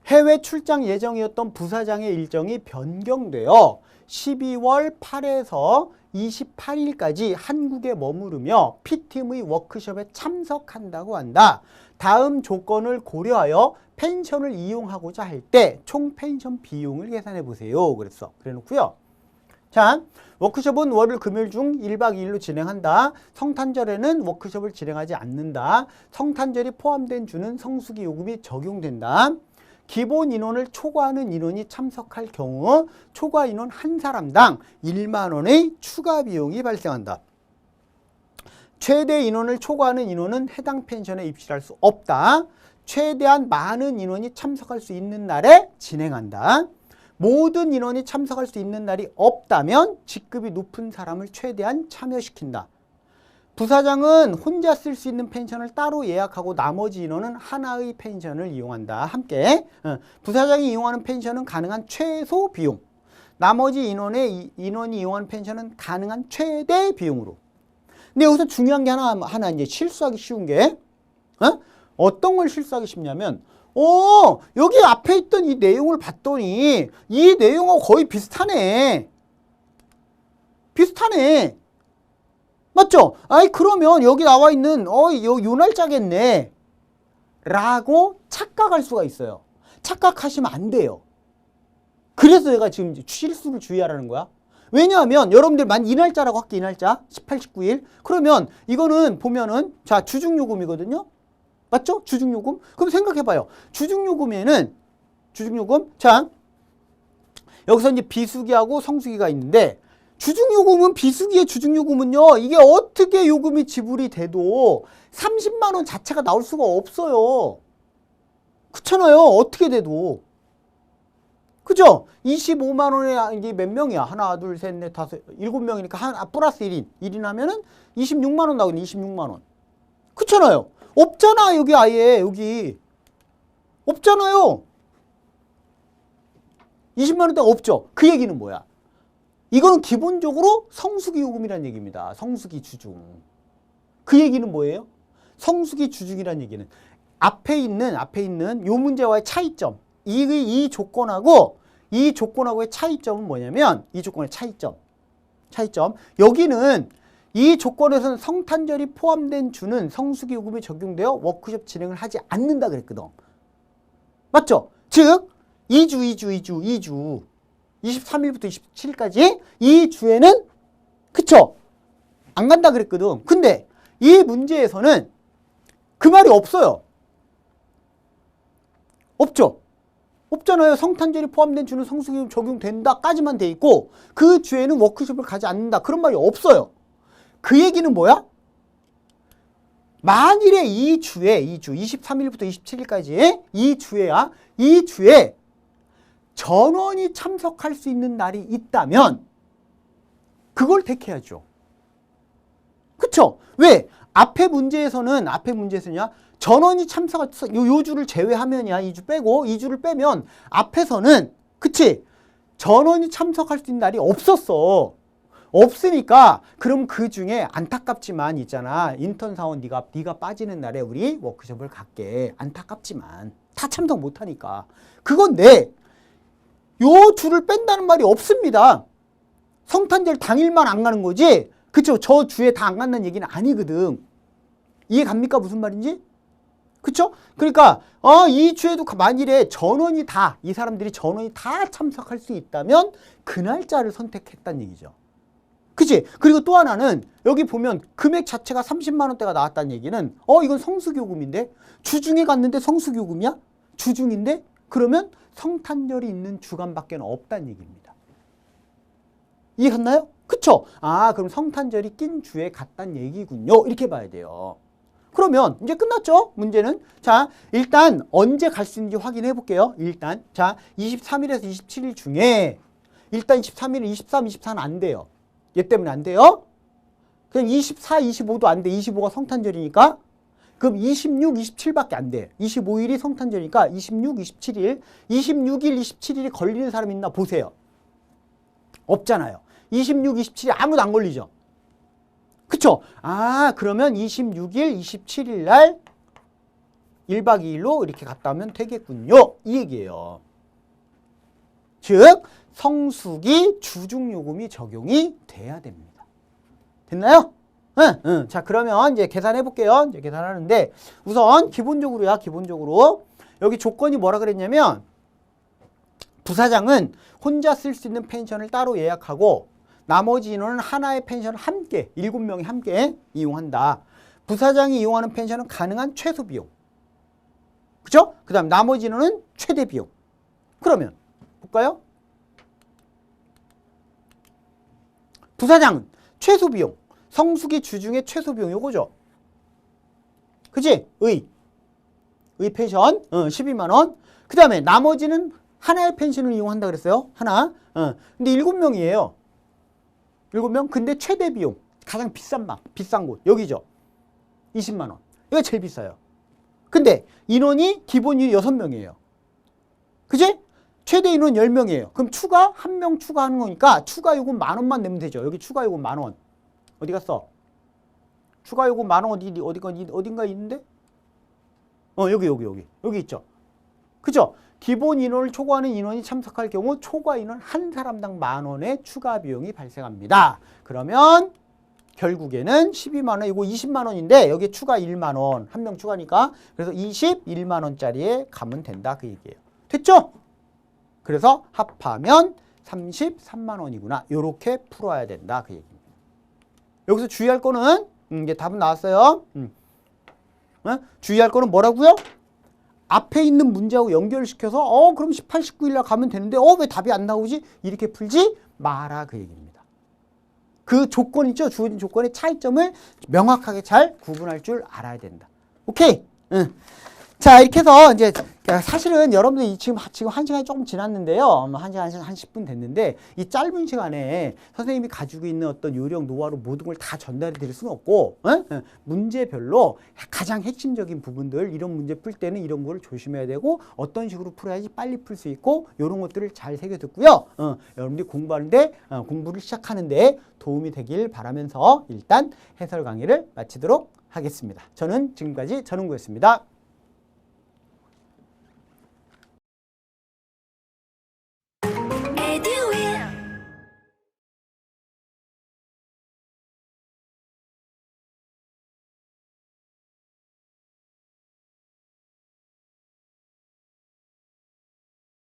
A: 해외 출장 예정이었던 부사장의 일정이 변경되어 12월 8일에서 28일까지 한국에 머무르며 P팀의 워크숍에 참석한다고 한다. 다음 조건을 고려하여 펜션을 이용하고자 할 때 총 펜션 비용을 계산해 보세요. 그래 놓고요. 자, 워크숍은 월요일 금요일 중 1박 2일로 진행한다. 성탄절에는 워크숍을 진행하지 않는다. 성탄절이 포함된 주는 성수기 요금이 적용된다. 기본 인원을 초과하는 인원이 참석할 경우 초과 인원 한 사람당 1만 원의 추가 비용이 발생한다. 최대 인원을 초과하는 인원은 해당 펜션에 입실할 수 없다. 최대한 많은 인원이 참석할 수 있는 날에 진행한다. 모든 인원이 참석할 수 있는 날이 없다면 직급이 높은 사람을 최대한 참여시킨다. 부사장은 혼자 쓸 수 있는 펜션을 따로 예약하고 나머지 인원은 하나의 펜션을 이용한다. 함께. 부사장이 이용하는 펜션은 가능한 최소 비용. 나머지 인원이 이용하는 펜션은 가능한 최대 비용으로. 근데 여기서 중요한 게 하나 이제 실수하기 쉬운 게, 어떤 걸 실수하기 쉽냐면, 여기 앞에 있던 이 내용을 봤더니 이 내용하고 거의 비슷하네. 맞죠? 아이, 그러면 여기 나와 있는, 요 날짜겠네. 라고 착각할 수가 있어요. 착각하시면 안 돼요. 그래서 내가 지금 실수를 주의하라는 거야. 왜냐하면 여러분들 이 날짜라고 할게, 이 날짜 18, 19일. 그러면 이거는 보면은 자 주중요금이거든요. 맞죠? 주중요금. 그럼 생각해봐요. 주중요금에는 주중요금 자 여기서 이제 비수기하고 성수기가 있는데 주중요금은 비수기의 주중요금은요. 이게 어떻게 요금이 지불이 돼도 30만 원 자체가 나올 수가 없어요. 그렇잖아요. 어떻게 돼도. 그죠? 25만 원에 이게 몇 명이야? 하나, 둘, 셋, 넷, 다섯, 7명이니까 하나 플러스 1인. 1인 하면은 26만 원 나오네. 26만 원. 그렇잖아요. 없잖아. 여기 아예 여기. 없잖아요. 20만 원대가 없죠. 그 얘기는 뭐야? 이거는 기본적으로 성수기 요금이라는 얘기입니다. 성수기 주중. 그 얘기는 뭐예요? 성수기 주중이라는 얘기는 앞에 있는 요 문제와의 차이점. 이 조건하고의 차이점은 뭐냐면 이 조건의 차이점. 여기는 이 조건에서는 성탄절이 포함된 주는 성수기 요금이 적용되어 워크숍 진행을 하지 않는다 그랬거든. 맞죠? 즉 2주 23일부터 27일까지 이 주에는 그쵸? 안 간다 그랬거든. 근데 이 문제에서는 그 말이 없어요. 없죠? 없잖아요. 성탄절이 포함된 주는 성수기 적용된다까지만 돼 있고 그 주에는 워크숍을 가지 않는다. 그런 말이 없어요. 그 얘기는 뭐야? 만일에 이 주 23일부터 27일까지 이 주에 전원이 참석할 수 있는 날이 있다면 그걸 택해야죠. 그쵸? 왜? 앞에 문제에서는요. 전원이 참석할 요 주를 제외하면이야. 2주 빼고 2주를 빼면 앞에서는 그치? 전원이 참석할 수 있는 날이 없었어. 없으니까 그럼 그 중에 안타깝지만 있잖아. 인턴 사원 네가 빠지는 날에 우리 워크숍을 갈게. 안타깝지만 다 참석 못하니까. 그건데 요 주를 뺀다는 말이 없습니다. 성탄절 당일만 안 가는 거지. 그쵸? 저 주에 다 안 간다는 얘기는 아니거든. 이해 갑니까? 무슨 말인지? 그쵸? 그러니까 이 주에도 만일에 이 사람들이 전원이 다 참석할 수 있다면 그 날짜를 선택했다는 얘기죠. 그치? 그리고 또 하나는 여기 보면 금액 자체가 30만 원대가 나왔다는 얘기는 이건 성수기요금인데 주중에 갔는데 성수기요금이야? 주중인데? 그러면 성탄절이 있는 주간밖에 없다는 얘기입니다. 이해 갔나요? 그쵸? 그럼 성탄절이 낀 주에 갔다는 얘기군요. 이렇게 봐야 돼요. 그러면 이제 끝났죠? 문제는. 자, 일단 언제 갈 수 있는지 확인해 볼게요. 일단 자, 23일에서 27일 중에 일단 23일, 23, 24는 안 돼요. 얘 때문에 안 돼요. 그냥 24, 25도 안 돼. 25가 성탄절이니까. 그럼 26, 27밖에 안 돼. 25일이 성탄절이니까 26, 27일. 26일, 27일이 걸리는 사람 있나 보세요. 없잖아요. 26, 27일 아무도 안 걸리죠. 그쵸? 그러면 26일, 27일 날 1박 2일로 이렇게 갔다 오면 되겠군요. 이 얘기예요. 즉 성수기 주중요금이 적용이 돼야 됩니다. 됐나요? 응. 자, 그러면 이제 계산해 볼게요. 이제 계산하는데 우선 기본적으로 여기 조건이 뭐라 그랬냐면 부사장은 혼자 쓸 수 있는 펜션을 따로 예약하고 나머지 인원은 하나의 펜션을 함께 7명이 함께 이용한다. 부사장이 이용하는 펜션은 가능한 최소 비용. 그죠? 그 다음 나머지 인원은 최대 비용. 그러면 볼까요? 부사장은 최소 비용. 성수기 주중의 최소 비용 요거죠. 그치? 의 펜션 12만 원. 그 다음에 나머지는 하나의 펜션을 이용한다 그랬어요. 하나. 근데 7명이에요. 7명. 근데 최대 비용. 가장 비싼 곳. 여기죠. 20만 원. 이거 제일 비싸요. 근데 기본 인원이 6명이에요. 그치? 최대 인원 10명이에요. 그럼 추가 1명 추가하는 거니까 추가 요금 10,000원만 내면 되죠. 여기 추가 요금 10,000원. 어디 갔어? 추가 요금 10,000원 어딘가 있는데? 여기 있죠. 그죠? 기본 인원을 초과하는 인원이 참석할 경우 초과 인원 한 사람당 10,000원의 추가 비용이 발생합니다. 그러면 결국에는 12만 원, 이거 20만 원인데 여기에 추가 1만 원, 한 명 추가니까 그래서 21만 원짜리에 가면 된다 그 얘기예요. 됐죠? 그래서 합하면 33만 원이구나. 이렇게 풀어야 된다 그 얘기입니다. 여기서 주의할 거는 이제 답은 나왔어요. 주의할 거는 뭐라고요? 앞에 있는 문제하고 연결시켜서 그럼 18, 19일 날 가면 되는데 왜 답이 안 나오지? 이렇게 풀지 마라 그 얘기입니다. 그 조건 있죠? 주어진 조건의 차이점을 명확하게 잘 구분할 줄 알아야 된다. 오케이? 응. 자, 이렇게 해서 이제 사실은 여러분들이 지금 1시간이 조금 지났는데요. 1시간 한 10분 됐는데 이 짧은 시간에 선생님이 가지고 있는 어떤 요령, 노하우 모든 걸 다 전달해 드릴 수는 없고 문제별로 가장 핵심적인 부분들 이런 문제 풀 때는 이런 걸 조심해야 되고 어떤 식으로 풀어야지 빨리 풀 수 있고 이런 것들을 잘 새겨 듣고요. 여러분들이 공부하는데 공부를 시작하는데 도움이 되길 바라면서 일단 해설 강의를 마치도록 하겠습니다. 저는 지금까지 전은구였습니다.